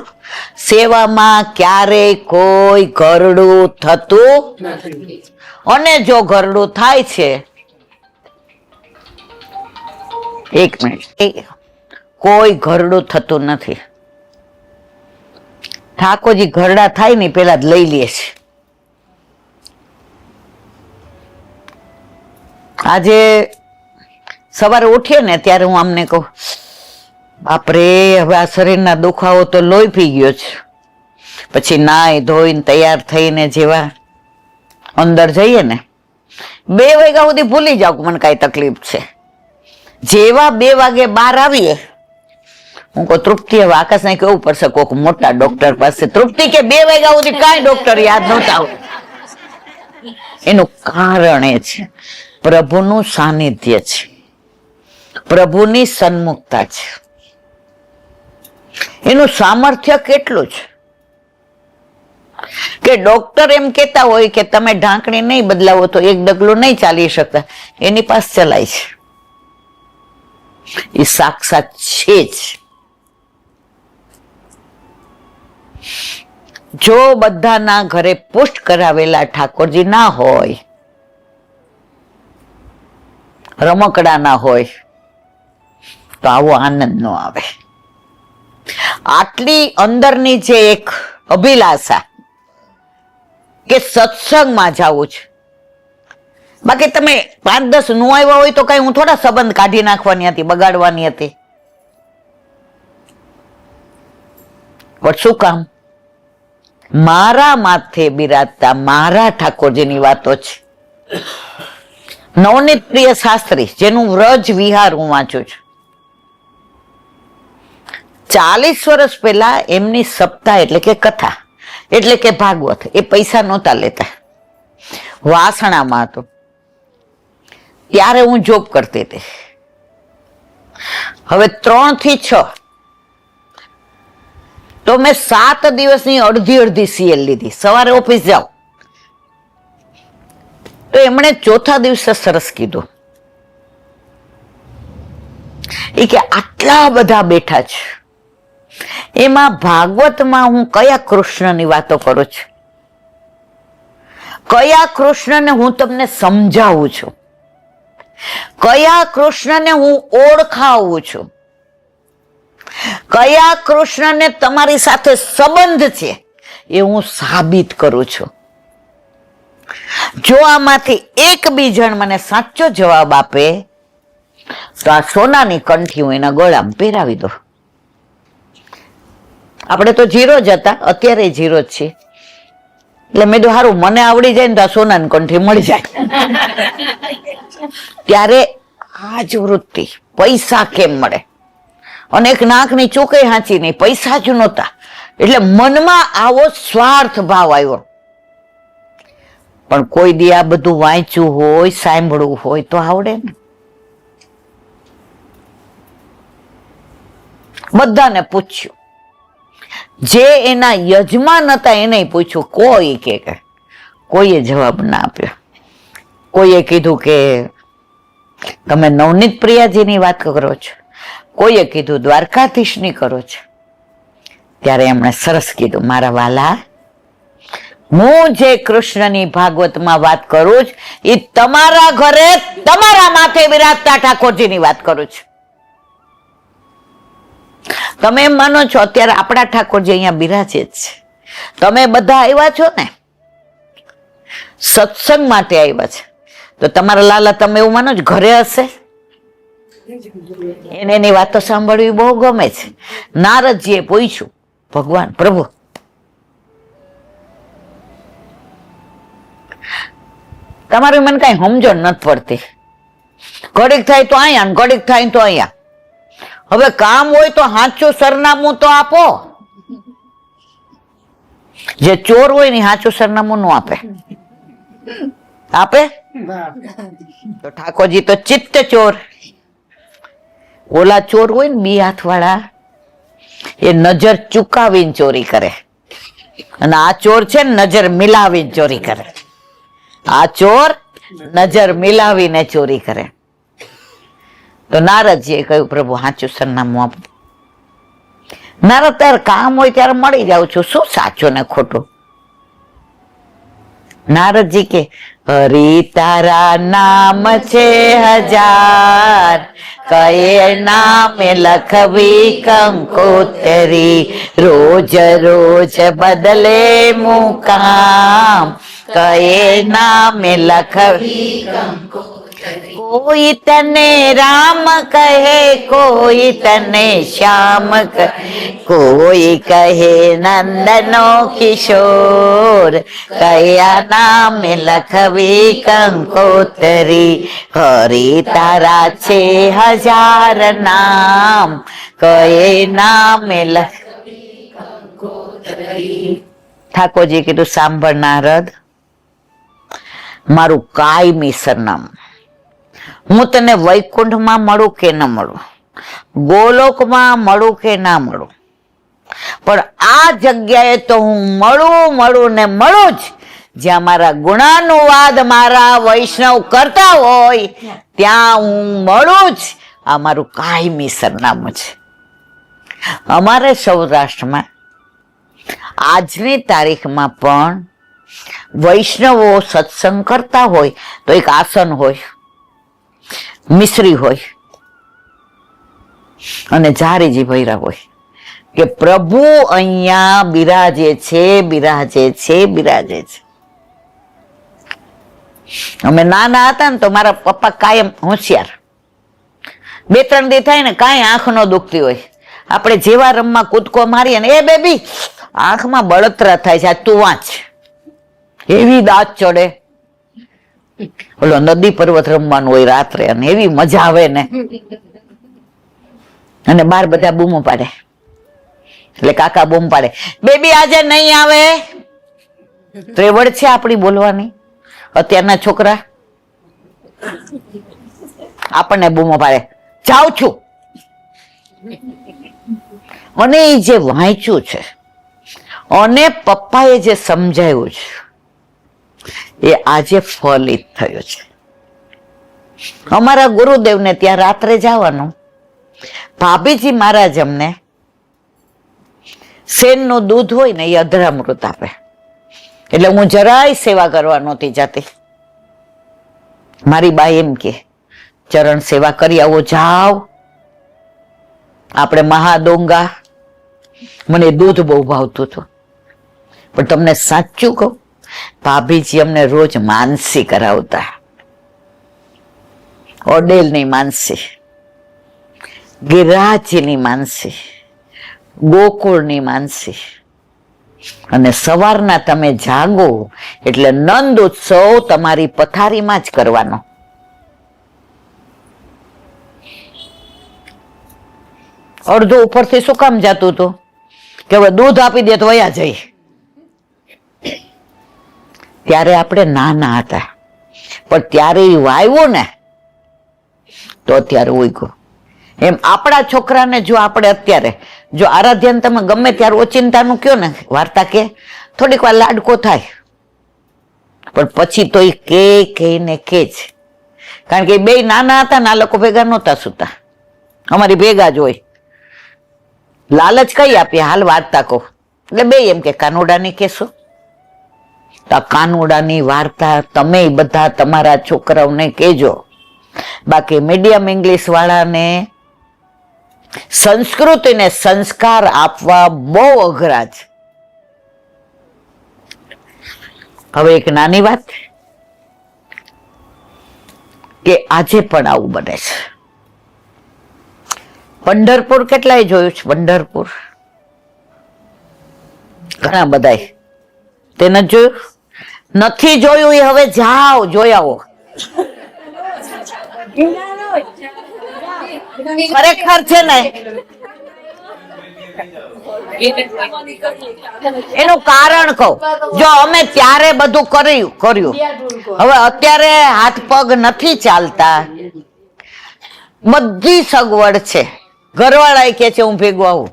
સેવામાં ક્યારેય કોઈ ઘરડું થતું નથી. અને જો ઘરડું થાય છે, એક મિનિટ, કોઈ ઘરડું થતું નથી. ઠાકોરજી ઘરડા થાય ને પેલા જ લઈ લે છે. આજે સવારે ઉઠીએ ને ત્યારે હું આમને કહું બાપરે હવે આ શરીરના દુખાવો તો લોહી પી ગયો છે. પછી નાઈ ધોઈને તૈયાર થઈને જેવા અંદર જઈએ ને 2 વાગ્યા સુધી ભૂલી જાવ મને કઈ તકલીફ છે. જેવા 2 વાગે બહાર આવીએ હું કહું તૃપ્તિ હવે આકાશને કેવું પડશે કોક મોટા ડોક્ટર પાસે. તૃપ્તિ કે 2 વાગ્યા સુધી કાંઈ ડોક્ટર યાદ નહોતા આવતું. એનું કારણ એ છે પ્રભુનું સાનિધ્ય છે, પ્રભુની સન્મુખતા છે. એનું સામર્થ્ય કેટલું છે કે ડોક્ટર એમ કેતા હોય કે તમે ઢાંકણી નહીં બદલાવો તો 1 ડગલું નહીં ચાલી શકતા, એની પાસે ચલાય છે. એ સાક્ષાત છે જ. જો બધાના ઘરે પુષ્ટ કરાવેલા ઠાકોરજી ના હોય, રમકડા ના હોય તો આવો આનંદ ન આવે. આટલી અંદરની જે એક અભિલાષા કે સત્સંગમાં જવું છે. બાકી તમે 5-10 નું આવ્યા હોય તો કઈ હું થોડા સંબંધ કાઢી નાખવાની હતી, બગાડવાની હતી. પણ શું કામ? મારા માથે બિરાજતા મારા ઠાકોરજીની વાતો છે. નવનીત પ્રિય શાસ્ત્રી જેનું વ્રજ વિહાર હું વાંચું છું, 40 વર્ષ પહેલા એમની સપ્તાહ એટલે કે કથા એટલે કે ભાગવત એ પૈસા નહોતા લેતા. વાસણામાં હતું ત્યારે હું જોબ કરતી હતી. હવે 3 થી 6 તો મેં 7 દિવસની અડધી સીએલ લીધી. સવારે ઓફિસ જાઓ તો એમણે ચોથા દિવસે સરસ કીધું, એ કે આટલા બધા બેઠા છે, એમાં ભાગવતમાં હું કયા કૃષ્ણની વાતો કરું છું, કયા કૃષ્ણને હું તમને સમજાવું છું, કયા કૃષ્ણને હું ઓળખાવું છું, કયા કૃષ્ણને તમારી સાથે સંબંધ છે એ હું સાબિત કરું છું. જો આમાંથી એક બી જણ મને સાચો જવાબ આપે તો આ સોનાની કંઠી હું એના ગળામાં પહેરાવી દઉં. આપણે તો જીરો જ હતા, અત્યારે જીરો જ છીએ. એટલે મેં તો સારું, મને આવડી જાય ને તો આ સોનાની કંઠી મળી જાય. ત્યારે આ જ વૃત્તિ, પૈસા કેમ મળે, અને એક નાકની ચોકે હાંચી નહીં, પૈસા જ નહોતા, એટલે મનમાં આવો સ્વાર્થ ભાવ આવ્યો. પણ કોઈ દી આ બધું વાંચ્યું હોય, સાંભળવું હોય તો આવડે ને. બધાને પૂછ્યું, જે એના યજમાન હતા એને પૂછ્યું, કોઈએ જવાબ ના આપ્યો. કોઈએ કીધું કે તમે નવનીત પ્રિયાજીની વાત કરો છો, કોઈએ કીધું દ્વારકાધીશની કરો છો. ત્યારે એમણે સરસ કીધું, મારા વાલા, હું જે કૃષ્ણની ભાગવતમાં વાત કરું છું એ તમારા ઘરે તમારા માથે વિરાજતા ઠાકોરજીની વાત કરું છું. તમે એમ માનો છો અત્યારે આપણા ઠાકોરજી અહીંયા બિરાજે જ છે. તમે બધા આવ્યા છો ને સત્સંગ માટે આવ્યા છે, તો તમારા લાલા તમે એવું માનો છો ઘરે હશે? એને એની વાતો સાંભળવી બહુ ગમે છે. નારદજીએ પૂછ્યું, ભગવાન પ્રભુ, તમારી મને કઈ સમજણ નથી પડતી, ઘડીક થાય તો અહીંયા, ઘડીક થાય તો અહીંયા. હવે કામ હોય તો સાચું સરનામું તો આપો. જે ચોર હોય ને સાચું સરનામું નો આપે. આપે તો ઠાકોરજી તો ચિત્ત ચોર. ઓલા ચોર હોય ને બી હાથ વાળા, એ નજર ચુકાવીને ચોરી કરે, અને આ ચોર છે ને નજર મિલાવીને ચોરી કરે. આ ચોર નજર મિલાવીને ચોરી કરે. તો નારદજીએ કહ્યું, પ્રભુ સાચું સરનામું આપો. નારદ, ત્યારે કામ હોય ત્યારે મળી જાઉં છું, શું સાચું ને ખોટું? નારદજી કે, હરી તારા નામ છે 1000, કયે નામે લખવી કંકોતરી, રોજ રોજ બદલે મુકામ, કયે નામે લખવી કંકોતરી. કોઈ તને રામ કહે, કોઈ તને શ્યામ કહે, કોઈ કહે નંદનો કિશોર, કયા નામે લખવી કંકોતરી, હરી તારા છે 1000 નામ, કયે નામે લખવી કંકોતરી. ઠાકોરજી કીધું, સાંભળ નારદ, મારું કાયમી સરનામું, હું તને વૈકુંઠમાં મળું કે ન મળું, ગોલોકમાં મળું કે ના મળું, પણ આ જગ્યાએ તો હું મળું ને મળું જ, જ્યાં મારા ગુણાનુવાદ મારા વૈષ્ણવ કરતા હોય ત્યાં હું મળું જ. આ મારું કાયમી સરનામું છે. અમારે સૌરાષ્ટ્રમાં આજની તારીખમાં પણ વૈષ્ણવો સત્સંગ કરતા હોય તો એક આસન હોય, મિશ્રી હોય અને ઝારીજી ભૈરા હોય કે પ્રભુ અહીંયા બિરાજે છે, બિરાજે છે, બિરાજે છે. અમે નાના હતા ને તો મારા પપ્પા કાયમ હોશિયાર, 2-3 દી થાય ને કાંઈ આંખ ન દુખતી હોય, આપણે જેવા રમવા કૂદકો મારીએ ને, એ બેબી આંખમાં બળતરા થાય છે, તું વાંચ. એવી દાંત ચડે. ઓલો નદી પર્વત રમવાનું હોય રાત્રે, અને એવી મજા આવે ને, અને બાર બધા બૂમો પાડે. એટલે કાકા બૂમ પાડે, બેબી આજે નહીં આવે. ત્રેવડ છે આપણી બોલવાની. અત્યારના છોકરા આપણને બૂમો પાડે, જાઉં છું. અને એ જે વાંચ્યું છે અને પપ્પાએ જે સમજાયું છે એ આજે ફલિત થયું છે. અમારા ગુરુદેવને ત્યાં રાત્રે જવાનું, ભાભીજી મહારાજ અમને શેનનું દૂધ હોય ને એ અધરામૃત આપે. એટલે હું જરાય સેવા કરવા નહોતી જતી. મારી બા એમ કે ચરણ સેવા કરી આવો, જાઓ આપણે મહાદોંગા. મને દૂધ બહુ ભાવતું હતું. પણ તમને સાચું કહું, ભાભીજી અમને રોજ માનસી કરાવતા. ઓડેલની માનસી, ગિરિરાજની માનસી, ગોકુળની માનસી. અને સવારના તમે જાગો એટલે નંદ ઉત્સવ તમારી પથારીમાં જ કરવાનો. અડધું ઉપરથી શું કામ જતું હતું કે હવે દૂધ આપી દે તો વયા જઈ. ત્યારે આપણે નાના હતા, પણ ત્યારે એ વાવ્યું ને તો અત્યારે ઉગ્યું. એમ આપણા છોકરાને જો આપણે અત્યારે જો આરાધ્યાને તમે ગમે ત્યારે ઓચિંતાનું કયો ને વાર્તા કે થોડીક વાર લાડકો થાય, પણ પછી તો એ કે જ. કારણ કે એ બે નાના હતા ને આ લોકો ભેગા નહોતા સુતા, અમારી ભેગા જ હોય. લાલચ કઈ આપીએ, હાલ વાર્તા કહો એટલે બે એમ કે કાનુડાની કહેશો. તો કાનુડાની વાર્તા તમે બધા તમારા છોકરાઓને કહેજો. બાકી મીડિયમ ઇંગ્લિશ વાળાને સંસ્કૃતિને સંસ્કાર આપવા બહુ અઘરા છે. હવે એક નાની વાત કે આજે પણ આવું બને છે. પંઢરપુર કેટલાય જોયું છે? પંઢરપુર ઘણા બધાય તે નથી જોયું? નથી જોયું એ હવે જાઓ જોઈ આવો. ખરેખર છે ને એનું કારણ કહું. જો અમે ત્યારે બધું કર્યું, હવે અત્યારે હાથ પગ નથી ચાલતા, બધી સગવડ છે. ઘરવાળા કે છે હું ભેગું આવું,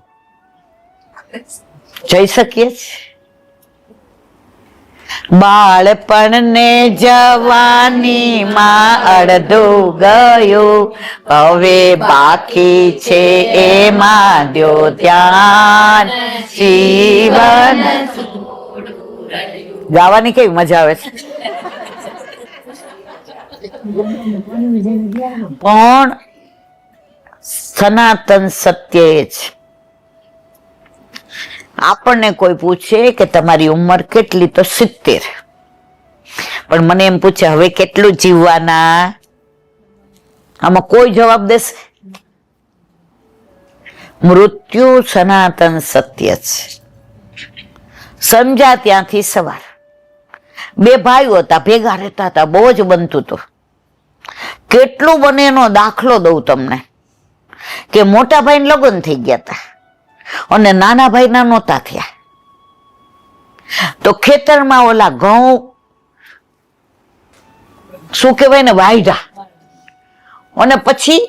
જઈ શકીએ છીએ. બાળપણ ને જવાની માં અડધું ગયું, હવે બાકી છે એમાં દ્યો ધ્યાન. જીવન ગાવાની કેવી મજા આવે છે. પણ સનાતન સત્ય એ છે. આપણને કોઈ પૂછે કે તમારી ઉંમર કેટલી, તો 70. પણ મને એમ પૂછે હવે કેટલું જીવવાના, આમાં કોઈ જવાબ દેશે? મૃત્યુ સનાતન સત્ય છે. સમજ્યા ત્યાંથી સવાર. બે ભાઈઓ હતા, ભેગા રહેતા હતા, બહુ જ બનતું હતું. કેટલું બને એનો દાખલો દઉં તમને કે મોટા ભાઈને લગ્ન થઈ ગયા હતા અને નાના ભાઈના નહોતા થયા. તો ખેતરમાં ઓલા ઘઉં શું કહેવાય ને વાયડા, અને પછી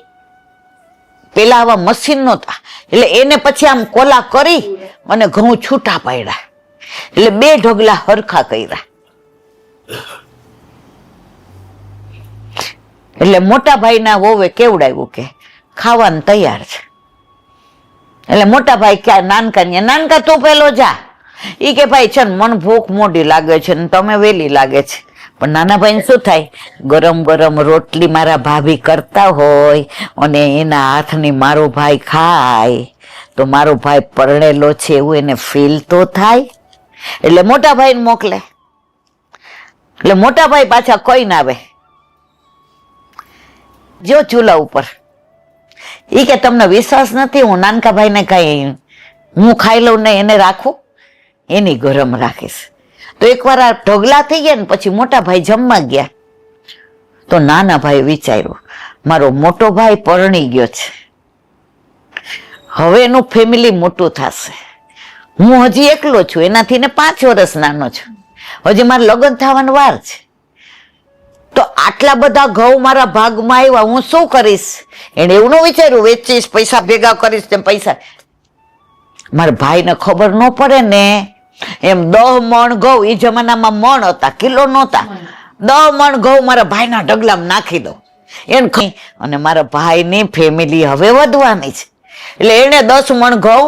પેલા આવા મશીન નહોતા એટલે એને પછી આમ કોલા કરી અને ઘઉં છૂટા પાડ્યા, એટલે બે ઢગલા હરખા કર્યા. એટલે મોટા ભાઈના વહુએ કેવડાવ્યું કે ખાવાનું તૈયાર છે. એટલે મોટા ભાઈ ક્યાં નાનકા ને, નાનકા તું પેલો જા. ઈ કે ભાઈ છે ને મને ભૂખ મોડી લાગે છે ને તમે વેલી લાગે છે. પણ નાના ભાઈને શું થાય, ગરમ ગરમ રોટલી મારા ભાભી કરતા હોય અને એના હાથની મારો ભાઈ ખાય તો મારો ભાઈ પરણેલો છે એવું એને ફીલ તો થાય. એટલે મોટા ભાઈને મોકલે. એટલે મોટા ભાઈ પાછા કોઈ ના આવે, જો ચૂલા ઉપર. ઈ કે તમને વિશ્વાસ નથી, હું નાનકા ભાઈને કઈ હું ખાઈ લઉં ને એને રાખું, એની ગરમ રાખીશ. તો એકવાર આ ઢગલા થઈ ગયા ને પછી મોટા ભાઈ જમવા ગયા તો નાના ભાઈ વિચાર્યું મારો મોટો ભાઈ પરણી ગયો છે, હવે એનું ફેમિલી મોટું થશે, હું હજી એકલો છું, એનાથી ને 5 વર્ષ નાનો છું, હજી મારે લગ્ન થવાની વાર છે. તો આટલા બધા ઘઉં મારા ભાગમાં આવ્યા, હું શું કરીશ? એને એવું ન વિચાર્યું વેચીશ, પૈસા ભેગા કરીશ તેમ પૈસા. મારા ભાઈને ખબર ન પડે ને એમ 10 મણ ઘઉં, એ જમાનામાં મણ હતા, કિલો નહોતા, 10 મણ ઘઉં મારા ભાઈના ઢગલામાં નાખી દો એને. અને મારા ભાઈની ફેમિલી હવે વધવાની છે એટલે એને 10 મણ ઘઉં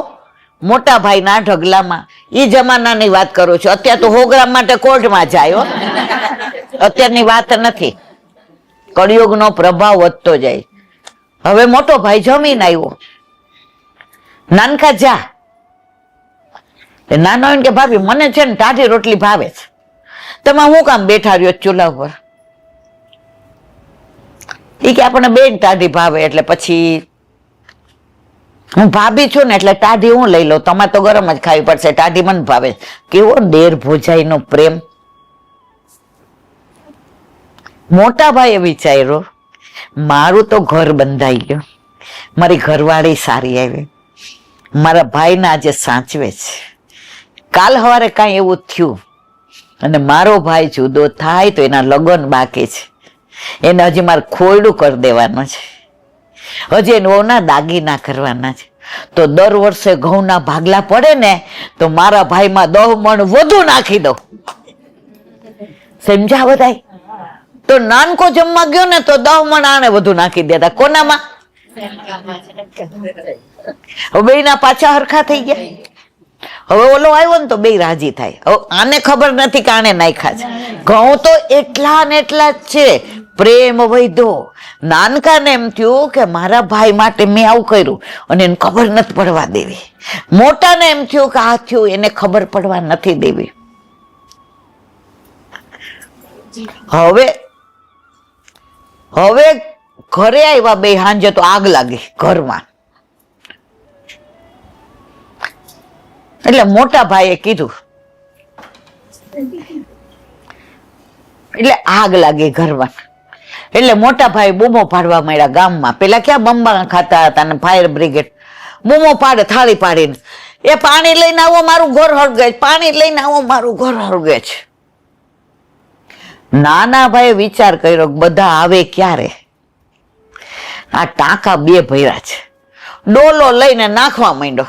મોટા ભાઈના ઢગલામાં, ઈ જમાનાની વાત કરું છું. અત્યારે તો 100 ગ્રામ માટે કોર્ટમાં જાય હો. અત્યારની વાત નથી. કળિયુગનો પ્રભાવ વધતો જાય. હવે મોટો ભાઈ જમીન આવ્યો, નાનકા જા. નાનો કે ભાભી મને છે ને ટાઢી રોટલી ભાવે છે, તમે હું કામ બેઠા રહ્યો ચૂલા ઉપર? ઈ કે આપણને બેન ટાઢી ભાવે એટલે પછી હું ભાભી છું ને એટલે ટાઢી હું લઈ લઉં, તમારે તો ગરમ જ ખાવી પડશે, ટાઢી મને ભાવે. કેવો દેર ભોજાઈનો પ્રેમ. મોટા ભાઈએ વિચાર્યું મારું તો ઘર બંધાઈ ગયું, મારી ઘરવાળી સારી આવી, મારા ભાઈને આજે સાચવે છે. કાલ સવારે કાંઈ એવું થયું અને મારો ભાઈ જુદો થાય તો એના લગ્ન બાકી છે, એને હજી મારે ખોયડું કરી દેવાનું છે, હજી એને વહુના દાગીના કરવાના છે. તો દર વર્ષે ઘઉંના ભાગલા પડે ને તો મારા ભાઈમાં 10 મણ વધુ નાખી દઉં. સમજ્યા બધાય? તો નાનકો જમવા ગયો ને તો 10 મણ આને વધુ નાખી દેતા. કોનામાં? હવે બેયના પાછા હરખા થઈ ગયા. હવે ઓલો આવ્યો ને તો બે રાજી થાય. હવે આને ખબર નથી કે આને નાખ્યા છે. ઘઉં તો એટલા ને એટલા જ છે. પ્રેમ વધ્યો. નાનકાને એમ થયું કે મારા ભાઈ માટે મેં આવું કર્યું અને એને ખબર નથી પડવા દેવી. મોટાને એમ થયું કે આ થયું એને ખબર પડવા નથી દેવી. હવે ઘરે આવ્યા બે હાંજે તો આગ લાગી ઘરમાં. એટલે મોટા ભાઈએ કીધું, એટલે આગ લાગી ઘરમાં. એટલે મોટા ભાઈ બૂમો પાડવા માંડ્યા ગામમાં. પેલા ક્યાં બંબા ખાતા હતા ને ફાયર બ્રિગેડ બૂમો પાડે થાળી પાડીને, એ પાણી લઈને આવો મારું ઘર હળગે છે, પાણી લઈને આવો મારું ઘર હળગે છે. નાના ભાઈ વિચાર કર્યો બધા આવે ક્યારે, આ ટાંકા 2 ભર્યા છે, ડોલો લઈને નાખવા માંડ્યો.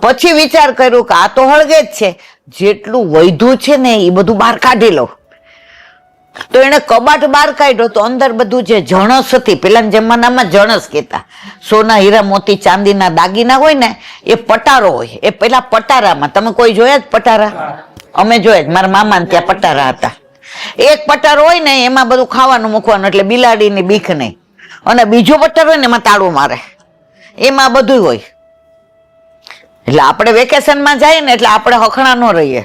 પછી વિચાર કર્યું કે આ તો હળગે જ છે, જેટલું વૈધું છે ને એ બધું બહાર કાઢી લઉં. તો એને કબાટ બહાર કાઢ્યો તો અંદર બધું જે જણસ હતી, પેલાના જમાનામાં જણસ કહેતા, સોના હીરા મોતી ચાંદીના દાગીના હોય ને એ પટારો હોય. એ પેલા પટારામાં, તમે કોઈ જોયા જ પટારા? અમે જોયા જ, મારા મામાને ત્યાં પટારા હતા. એક પટારો હોય ને એમાં બધું ખાવાનું મૂકવાનું, એટલે બિલાડીની બીક નહીં. અને બીજો પટારો હોય ને એમાં તાળું મારે, એમાં બધું હોય. એટલે આપણે વેકેશનમાં જઈએ ને એટલે આપણે હખણા ન રહીએ.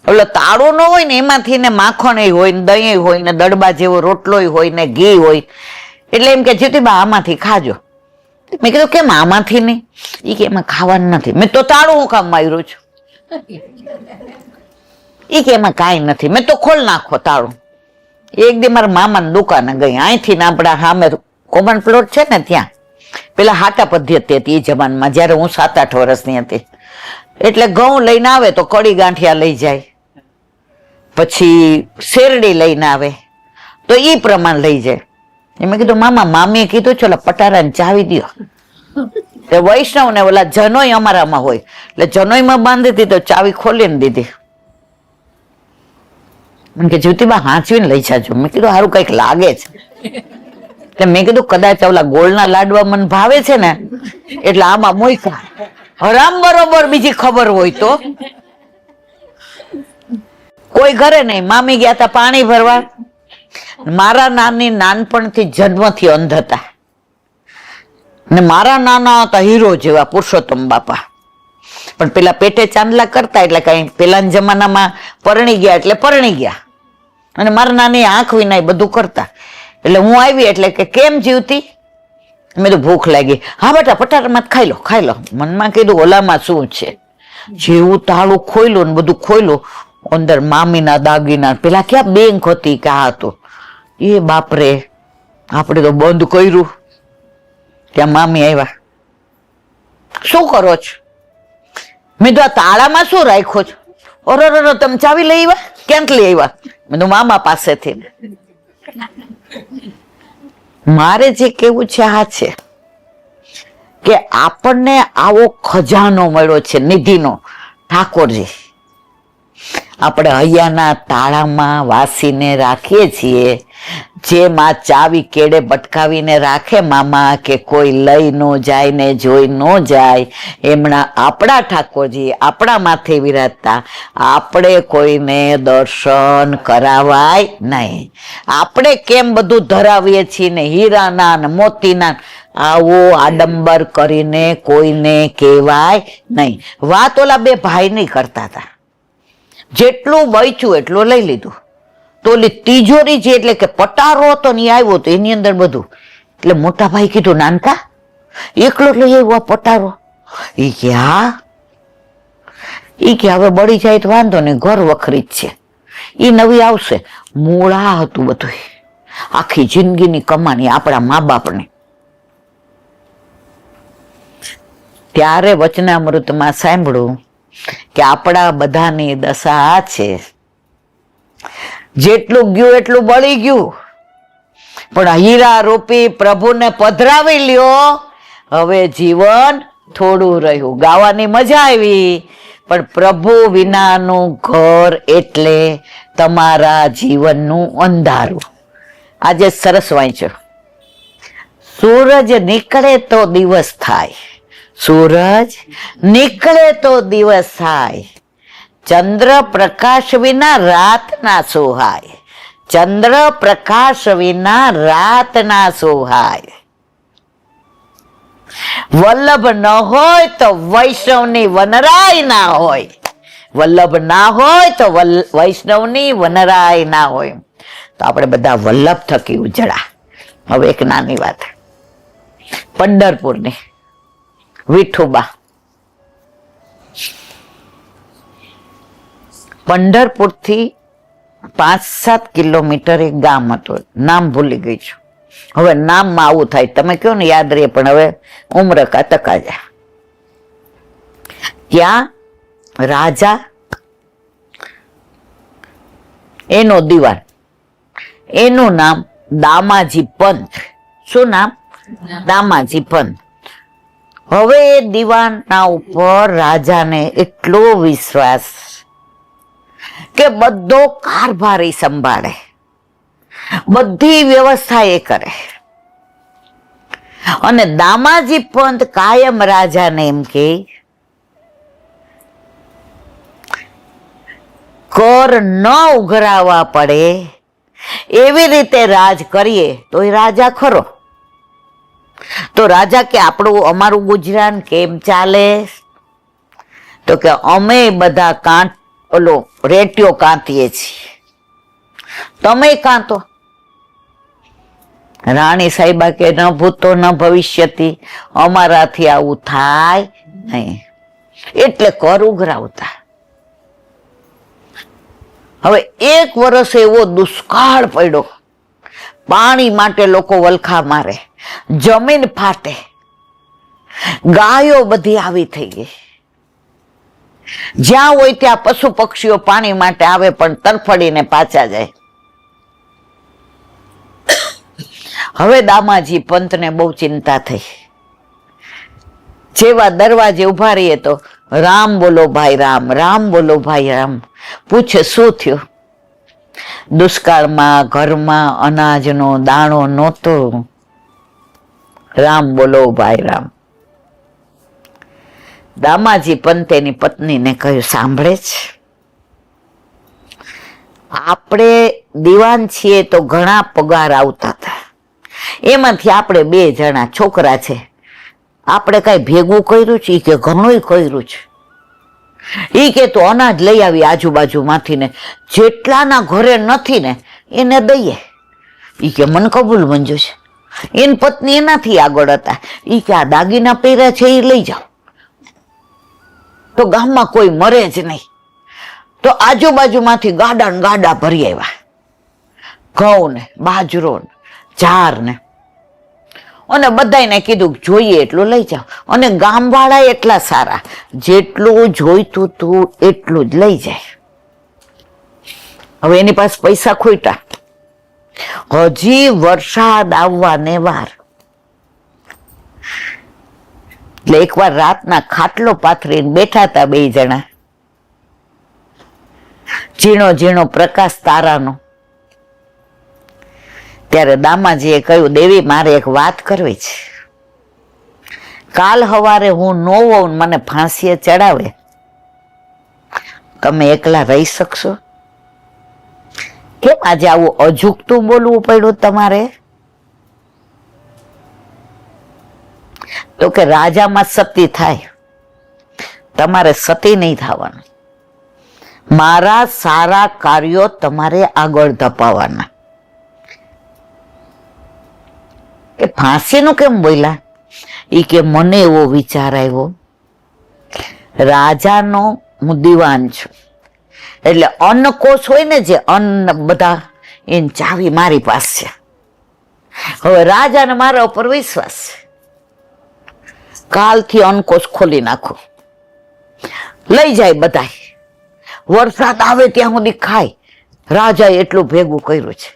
એટલે તાળું ન હોય ને એમાંથી ને માખણ હોય ને દહીં હોય ને દડબા જેવો રોટલો હોય ને ઘી હોય. એટલે એમ કે જ્યોતિબા આમાંથી ખાજો. મેં કીધું કેમ આમાંથી નહીં? એ કે એમાં ખાવાનું નથી. મેં તો તાળું હું કામ માર્યું છું? એ કે એમાં કાંઈ નથી. મેં તો ખોલ નાખો તાળું. એક દી મારા મામાની દુકાને ગઈ, અહીંથી ને આપણા સામે કોમન પ્લોટ છે ને ત્યાં પેલા હાટા પદ્ધતિ હતી એ જમાનામાં, જયારે હું 7-8 વર્ષની હતી. એટલે ઘઉં લઈને આવે તો કડી ગાંઠિયા લઈ જાય, પછી શેરડી લઈને આવે તો ઈ પ્રમાણ લઈ જાય. મેં કીધું મામા, મામીએ કીધું ચલો પટારાને ચાવી દો. તે વૈષ્ણવ ને ઓલા જનોય અમારામાં હોય એટલે જનોયમાં બાંધી દીધો, ચાવી ખોલીને દીધી. મને કે જ્યોતિબા હાંચવીને લઈ જાજો. મેં કીધું સારું કઈક લાગે છે. એટલે મેં કીધું કદાચ ઓલા ગોળના લાડવા મને ભાવે છે ને એટલે આમાં મૂક્યા. હરામ બરોબર બીજી ખબર હોય તો કોઈ ઘરે નહીં. મામી ગયા હતા પાણી ભરવા. મારા નાની નાનપણથી જન્મથી અંધ હતા ને મારા નાના હતા હીરો જેવા, પુરુષોત્તમ બાપા. પણ પેલા પેટે ચાંદલા કરતા એટલે કઈ પેલાના જમાનામાં પરણી ગયા એટલે પરણી ગયા. અને મારા નાની આંખ વિના બધું કરતા. એટલે હું આવી એટલે કે કેમ જીવતી? મેં તો ભૂખ લાગી. હા બેટા પટારામાં ખાઈ લો ખાઈ લો. મનમાં કીધું ઓલામાં શું છે? જેવું તાળું ખોયલું ને બધું ખોયલું, અંદર મામીના દાગીના, પેલા ક્યાં બેંક હતી કે આ હતું. એ બાપરે, આપણે તો બંધ કર્યું. ત્યાં મામી આવ્યા, શું કરો છો? મેં તો આ તાળામાં શું રાખ્યો છો? ઓરો તમે ચાવી લઈ આવ્યા? ક્યાંથી લઈ આવ્યા? મેં તો મામા પાસેથી. મારે જે કેવું છે આ છે કે આપણને આવો ખજાનો મળ્યો છે નિધિનો, ઠાકોરજી. આપણે હૈયાના તાળામાં વાસીને રાખીએ છીએ, જેમાં ચાવી કેડે બટકાવીને રાખે મામા કે કોઈ લઈ ન જાય ને જોઈ ન જાય, એમના આપણા ઠાકોરજી આપણા માથે વિરાજતા આપણે કોઈને દર્શન કરાવાય નહીં. આપણે કેમ બધું ધરાવીએ છીએ ને હીરાના ને મોતીના, આવો આડંબર કરીને કોઈને કહેવાય નહીં. વાત ઓલા બે ભાઈ નહીં કરતા હતા, જેટલું બચ્યું એટલું લઈ લીધું. તો ઓલી તિજોરી છે એટલે કે પટારો હતો ને આવ્યો તો એની અંદર બધું. એટલે મોટા ભાઈ કીધું, નાનકા એકલો લઈ આવ્યો પટારો? ઈ કે હા. ઈ કે હવે બળી જાય તો વાંધો નહીં, ઘર વખરી જ છે, ઈ નવી આવશે. મૂળા હતું બધું, આખી જિંદગીની કમાણી આપણા મા બાપને. ત્યારે વચનામૃતમાં સાંભળ્યું કે આપણા બધાની દશા આ છે, જેટલું ગયું એટલું બળી ગયું, પણ હીરા રૂપી પ્રભુને પધરાવી લ્યો, હવે જીવન થોડું રહ્યું. ગાવાની મજા આવી, પણ પ્રભુ વિનાનું ઘર એટલે તમારા જીવનનું અંધારું. આજે સરસ વાંચ્યો, સૂરજ નીકળે તો દિવસ થાય, સૂરજ નીકળે તો દિવસ થાય, ચંદ્ર પ્રકાશ વિના રાત ના સોહાય, ચંદ્ર પ્રકાશ વિના રાત ના સોહાય. વલ્લભ ન હોય તો વૈષ્ણવની વનરાય ના હોય, વલ્લભ ના હોય તો વૈષ્ણવની વનરાય ના હોય. તો આપણે બધા વલ્લભ થકી ઉજળા. હવે એક નાની વાત, પંઢરપુરની વિઠુબા, પંઢરપુરથી 5-7 કિલોમીટર એક ગામ હતું, નામ ભૂલી ગઈ છું. હવે નામમાં આવું થાય, તમે કહો ને યાદ રહે, પણ હવે ઉમર કા તકા જાય. ત્યાં રાજા, એનો દિવાન, એનું નામ દામાજી પંત. શું નામ? દામાજી પંત. હવે એ દિવાનના ઉપર રાજાને એટલો વિશ્વાસ કે બધો કારભાર એ સંભાળે, બધી વ્યવસ્થા એ કરે. અને દામાજી પંત કાયમ રાજાને એમ કે કર ન ઉઘરાવવા પડે એવી રીતે રાજ કરીએ તો એ રાજા ખરો. તો રાજા કે આપણું અમારું ગુજરાન કેમ ચાલે? તો કે અમે બધા ઓલો રેટિયો કાંતીએ છીએ, તમે કાંતો. રાણી સાહેબા કે ન ભૂતો ન ભવિષ્યથી, અમારાથી આવું થાય નહીં, એટલે કર ઉઘરાવતા. હવે 1 વર્ષ એવો દુષ્કાળ પડ્યો, પાણી માટે લોકો વલખા મારે, જમીન ફાટે, ગાયો બધી આવી થઈ ગઈ. જ્યાં હોય ત્યાં પશુ પક્ષીઓ પાણી માટે આવે પણ તરફડીને પાછા જાય. હવે દામાજી પંતને બહુ ચિંતા થઈ. જેવા દરવાજે ઉભા રહીએ તો રામ બોલો ભાઈ રામ, રામ બોલો ભાઈ રામ. પૂછે શું થયું? દુષ્કાળમાં ઘરમાં અનાજનો દાણો નહોતો, રામ બોલો ભાઈ રામ. દામાજી પંતેની પત્નીને કહ્યું, સાંભળે છે, આપણે દિવાન છીએ તો ઘણા પગાર આવતા હતા, એમાંથી આપણે 2 જણા છોકરા છે, આપણે કઈ ભેગું કર્યું છે? કે ઘણું કર્યું છે. ઈ કે તો અનાજ લઈ આવી આજુબાજુમાંથી ને જેટલાના ઘરે નથી ને એને દઈએ. ઈ કે મન કબૂલ મંજૂર છે. એની પત્ની એનાથી આગળ હતા. ઈ કે આ દાગીના પહેર્યા છે એ લઈ જાઓ તો ગામમાં કોઈ મરે જ નહીં. તો આજુબાજુમાંથી ગાડા ને ગાડા ભરી આવ્યા, ઘઉં ને બાજરો ને જાર ને, અને બધાને કીધું જોઈએ એટલું લઈ જાઓ. અને ગામવાળા એટલા સારા, જેટલું જોઈતું તું એટલું જ લઈ જાય. હવે એની પાસે પૈસા ખોટા, હજી વરસાદ આવવાને વાર. એટલે એકવાર રાતના ખાટલો પાથરીને બેઠા હતા 2 જણા. ઝીણો ઝીણો પ્રકાશ તારાનો. ત્યારે દામાજીએ કહ્યું, દેવી મારે એક વાત કરવી છે. કાલ સવારે હું ન હોઉં, મને ફાંસીએ ચડાવે, તમે એકલા રહી શકશો? કેમ આજે આવું અજુકતું બોલવું પડ્યું તમારે? તો કે રાજામાં સતી થાય, તમારે સતી નહીં થવાનું. મારા સારા કાર્યો તમારે આગળ ધપાવવાના. કે ફાંસીનું કેમ બોલ્યા? ઈ કે મને એવો વિચાર આવ્યો, રાજાનો હું દીવાન છું, એટલે અન્નકોશ હોય ને, જે અન્ન બધા, એની ચાવી મારી પાસે છે. હવે રાજાને મારા ઉપર વિશ્વાસ છે, કાલથી અન્નકોશ ખોલી નાખો, લઈ જાય બધા. વરસાદ આવે ત્યાં સુધી ખાય. રાજાએ એટલું ભેગું કર્યું છે.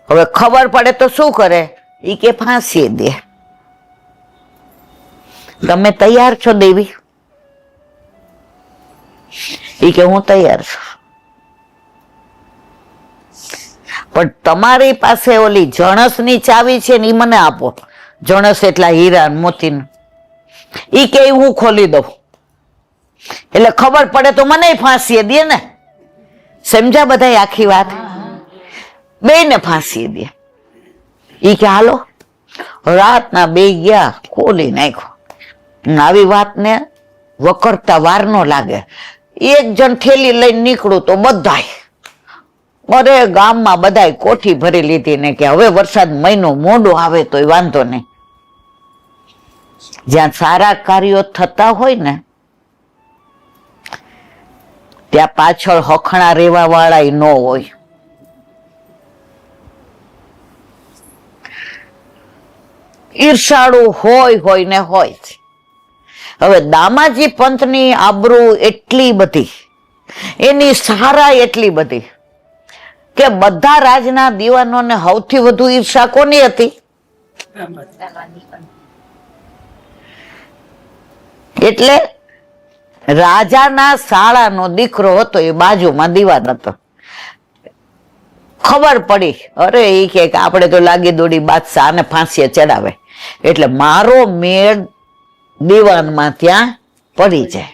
હવે ખબર પડે તો શું કરે? ઈ કે ફાંસી દે. તમે તૈયાર છો દેવી? ઈ કે હું તૈયાર છું, પણ તમારી પાસે ઓલી જણસની ચાવી છે ને, ઈ મને આપો. જણસ એટલા હીરા મોતી. ઈ કે હું ખોલી દઉં, એટલે ખબર પડે તો મને ફાંસી દે ને. સમજ્યા બધા આખી વાત? બેયને ફાંસી દે. ઈ કે હાલો. રાતના બે ગયા, ખોલી નાખ્યો. આવી વાતને વકરતા વાર ન લાગે. એક જણ થેલી લઈને નીકળું તો બધાય, અરે ગામમાં બધાય કોઠી ભરી લીધી ને કે હવે વરસાદ મહિનો મોડો આવે તોય વાંધો નહીં. જ્યાં સારા કાર્યો થતા હોય ને, ત્યાં પાછળ હખણા રેવા વાળા ન હોય. ઈર્ષાળુ હોય ને હોય. હવે દામાજી પંથની આબરૂ એટલી બધી, એની સારા એટલી બધી, કે બધા રાજના દીવાનોને સૌથી વધુ ઈર્ષા કોની હતી? એટલે રાજાના શાળાનો દીકરો હતો, એ બાજુમાં દીવાન હતો. ખબર પડી, અરે એ કે આપણે તો લાગી દોડી બાદશાહ ને ફાંસીએ ચડાવે, એટલે મારો મેળ દીવાનમાં ત્યાં પડી જાય.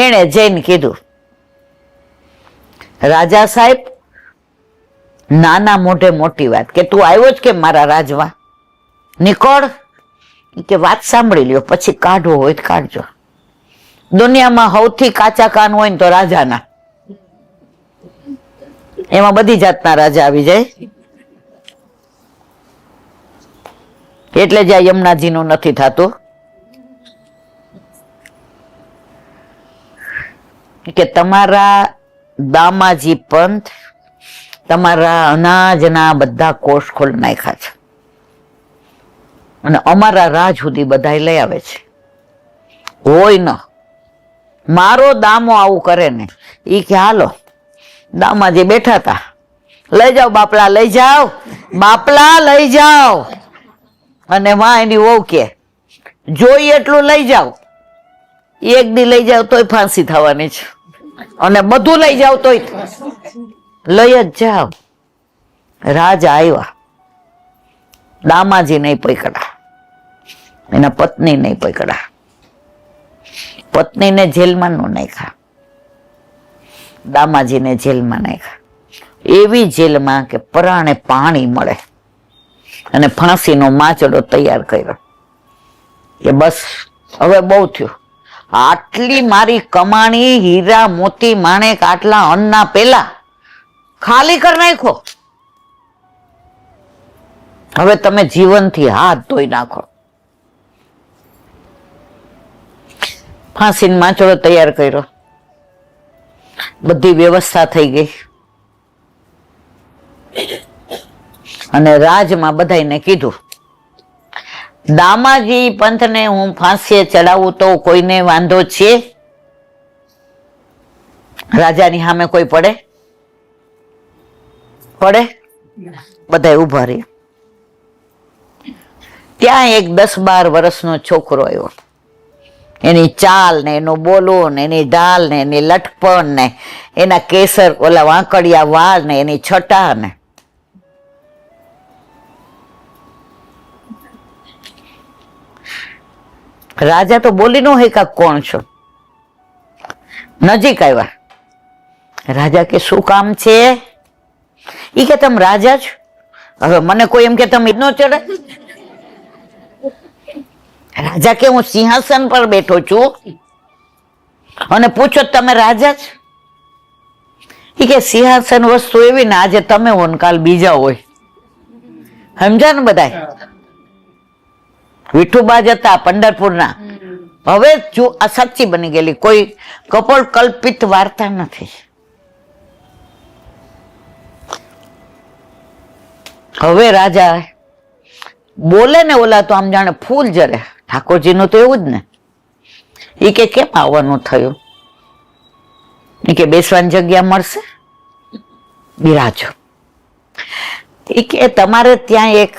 એને જઈને કીધું, રાજા સાહેબ, નાના મોઢે મોટી વાત, કે તું આવ્યો જ કે મારા રાજમાં? નીકળ. કે વાત સાંભળી લ્યો, પછી કાઢવો હોય તો કાઢજો. દુનિયામાં સૌથી કાચા કાન હોય ને તો રાજાના. એમાં બધી જાતના રાજા આવી જાય. એટલે જ આ યમુનાજીનું નથી થતું. કે તમારા દામાજી પંથ તમારા અનાજના બધા કોષ ખોલ નાખ્યા છે, અને અમારા રાજ સુધી બધા લઈ આવે છે. હોય ન મારો દામો આવું કરે ને, ઈ કે હાલો. દામાજી બેઠા હતા, લઈ જાઓ બાપલા, લઈ જાઓ બાપલા, લઈ જાઓ. અને માં એની વહુ કે જોઈ એટલું લઈ જાઓ. એક દી લઈ જાવ તોય ફાંસી થવાની છે, અને બધું લઈ જાવ તોય લઈ જ જાવ. રાજા આવ્યા, દામાજી નહીં પકડા, એના પત્ની નહીં પકડા. પત્નીને જેલમાં નો નાખ્યા, દામાજીને જેલમાં નાખ્યા. એવી જેલમાં કે પરાણે પાણી મળે, અને ફાંસીનો માચડો તૈયાર કર્યો કે બસ હવે બહુ થયું. આટલી મારી કમાણી, હીરા મોતી માણેક, આટલા અન્નના પેલા ખાલી કરી નાખો. હવે તમે જીવનથી હાથ ધોઈ નાખો. ફાંસીનો માચડો તૈયાર કર્યો, બધી વ્યવસ્થા થઈ ગઈ, અને રાજમાં બધાને કીધું, દામાજી પંથને હું ફાંસીએ ચડાવું તો કોઈને વાંધો છે? રાજાની સામે કોઈ પડે? બધા ઉભા રહ્યા. ત્યાં એક 10-12 વર્ષનો છોકરો આવ્યો, એની ચાલ ને એનું બોલવું ને એની ઢાલ ને એની લટપણ ને એના કેસર ઓલા વાંકડિયા વાળ ને એની છટા ને રાજા તો બોલી નો હે કોણ છો. નજીક આવ્યા. રાજા કે શું કામ છે? ઈ કે તમે રાજા છો? હવે મને કોઈ એમ કે તમે નો ચડે. રાજા કે હું સિંહાસન પર બેઠો છું અને પૂછો તમે રાજા છો? ઈ કે સિંહાસન વસ્તુ એવી ને આજે તમે હો ને કાલ બીજા હોય. સમજ્યા ને બધાય? વિઠુબા જ હતા પંઢરપુરના. હવે જો આ સાચી બની ગયેલી, કોઈ કપોળ કલ્પિત વાર્તા નથી. હવે રાજા બોલે ને ઓલા તો આમ જાણે ફૂલ જરે. ઠાકોરજીનું તો એવું જ ને. ઈ કે કેમ આવવાનું થયું? ઈ કે બેસવાની જગ્યા મળશે, બિરાજો. ઈ કે તમારે ત્યાં એક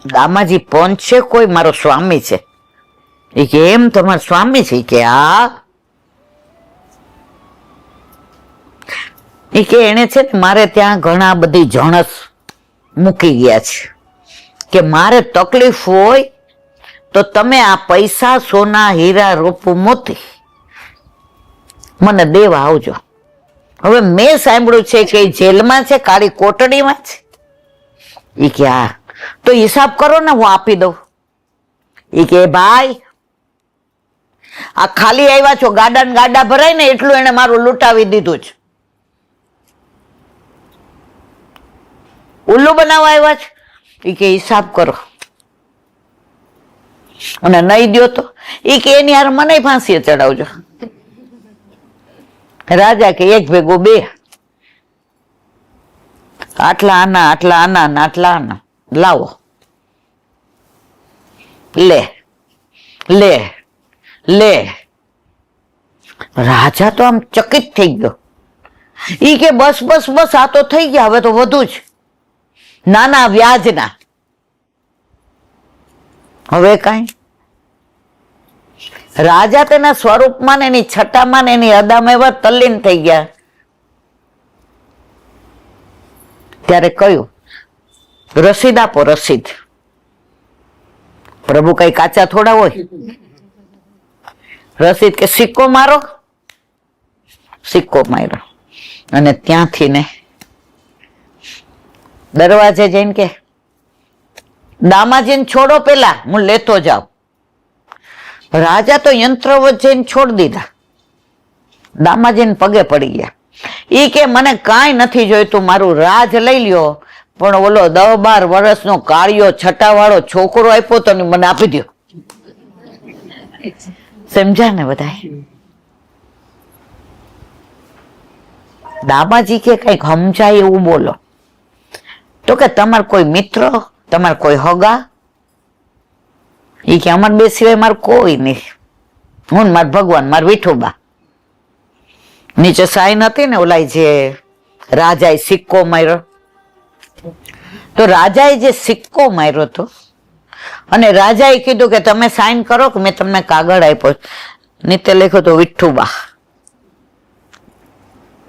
દામાજી પંચ છે, કોઈ મારો સ્વામી છે. એ કે એમ તમારો સ્વામી છે? કે હા. એ કે એને છે ને મારે ત્યાં ઘણા બધી જણસ મૂકી ગયા છે કે મારે તકલીફ હોય તો તમે આ પૈસા સોના હીરા રૂપું મોતી મને દેવા આવજો. હવે મેં સાંભળ્યું છે કે જેલમાં છે, કાળી કોટડીમાં છે. એ કે હા. તો હિસાબ કરો ને, હું આપી દઉં. એ કે ભાઈ આ ખાલી આવ્યા છો, ગાડા ને ગાડા ભરાય ને એટલું એને મારું લૂંટાવી દીધું છે. ઉલ્લુ બનાવવા આવ્યા છે. એ કે હિસાબ કરો અને નહીં દો તો એ કે એની હારે મને ફાંસીએ ચડાવજો. રાજા કે એક ભેગો બે, આટલા આના આટલા આના ને આટલા આના લાવો. લે લે લે. રાજા તો આમ ચકિત થઈ ગયો. ઈ કે બસ બસ બસ, આ તો થઈ ગયા, હવે તો વધુ જ નાના વ્યાજના. હવે કઈ રાજા તેના સ્વરૂપમાં ને એની છટામાં ને એની અદામાં એવા તલ્લીન થઈ ગયા. ત્યારે કહ્યું રસીદ આપો, રસીદ. પ્રભુ કઈ કાચા થોડા હોય. રસીદ કે સિક્કો મારો. સિક્કો માર્યો અને ત્યાંથી ને દરવાજે જઈને કે દામાજીને છોડો, પેલા હું લેતો જાઉં. રાજા તો યંત્રવત જઈને છોડ દીધા. દામાજીને પગે પડી ગયા. ઈ કે મને કાંઈ નથી જોઈતું, મારું રાજ લઈ લ્યો, પણ ઓલો 10-12 વર્ષનો કાળિયો છટાવાળો છોકરો આપ્યો તો મને આપી દો. સમજ્યા ને બધા? દામાજી કે કઈક સમજાય એવું બોલો. તો કે તમાર કોઈ મિત્ર, તમાર કોઈ હગા? એ કે અમાર બે સિવાય મારે કોઈ નહીં, હું માર ભગવાન, માર વિઠુબા. નીચે સાઈન હતી ને ઓલા જે રાજાએ સિક્કો માર્યો. તો રાજાએ જે સિક્કો માર્યો હતો અને રાજાએ કીધું કે તમે સાઈન કરો કે મેં તમને કાગળ આપ્યો. નીચે લખ્યું તો વિઠુબા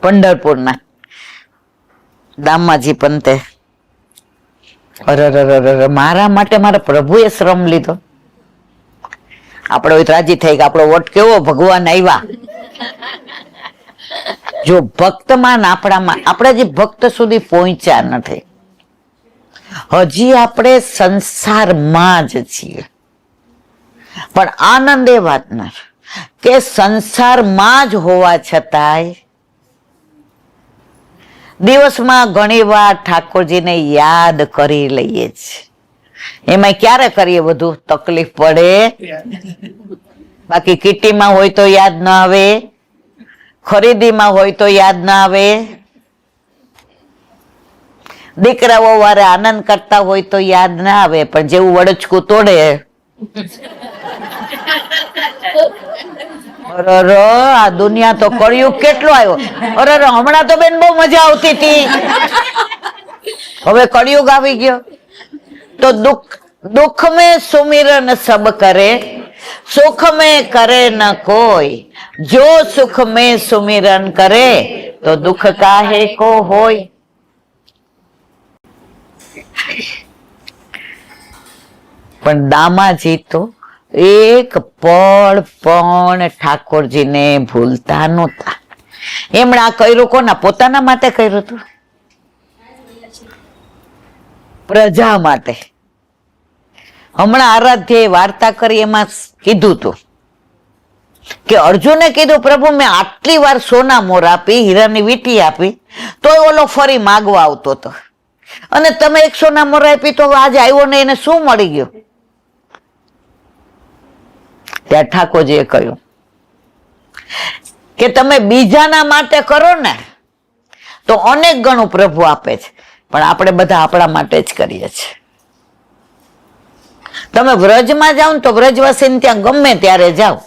પંઢરપુરના દામાજી પંતે. અરે મારા માટે મારા પ્રભુએ શ્રમ લીધો. આપણો રાજી થઈ કે આપણો વોટ કેવો ભગવાન આવ્યા. જો ભક્તમાન આપણામાં, આપણે જે ભક્ત સુધી પહોંચ્યા નથી, હજી આપણે સંસારમાં જ છીએ. પણ આનંદ એ વાતનો કે સંસારમાં જ હોવા છતાંય દિવસમાં ઘણી વાર ઠાકોરજીને યાદ કરી લઈએ છીએ. એમાં ક્યારે કરીએ બધું? તકલીફ પડે. બાકી કિટીમાં હોય તો યાદ ના આવે, ખરીદીમાં હોય તો યાદ ના આવે, દીકરાઓ વારે આનંદ કરતા હોય તો યાદ ના આવે. પણ જેવું વડચકું તોડે, અરે આ દુનિયા તો કળિયુગ કેટલો આવ્યો. અરે હમણાં તો બેન બહુ મજા આવતી હતી, હવે કળિયુગ આવી ગયો. તો દુઃખ દુઃખ में सुमिरन सब करे, सुख में करे न कोई, जो सुख में सुमिरन करे तो दुख काहे को होय। પણ દામાજી તો એક પળ પણ ઠાકોરજીને ભૂલતા નહોતા. એમણે આ કર્યું કોના? પોતાના માટે કર્યું હતું? પ્રજા માટે. હમણાં આરાધ્યાએ વાર્તા કરી એમાં કીધું હતું કે અર્જુને કીધું પ્રભુ મેં આટલી વાર સોના મોર આપી, હીરાની વીંટી આપી, તોય ઓલો ફરી માગવા આવતો હતો, અને તમે એક સોના મોર આપી તો આજે આવ્યો ને એને શું મળી ગયું? ત્યાં ઠાકોરજીએ કહ્યું કે તમે બીજાના માટે કરો ને તો અનેક ગણું પ્રભુ આપે છે, પણ આપણે બધા આપણા માટે જ કરીએ છીએ. તમે વ્રજમાં જાઓ ને તો વ્રજવાસીને ત્યાં ગમે ત્યારે જાઓ,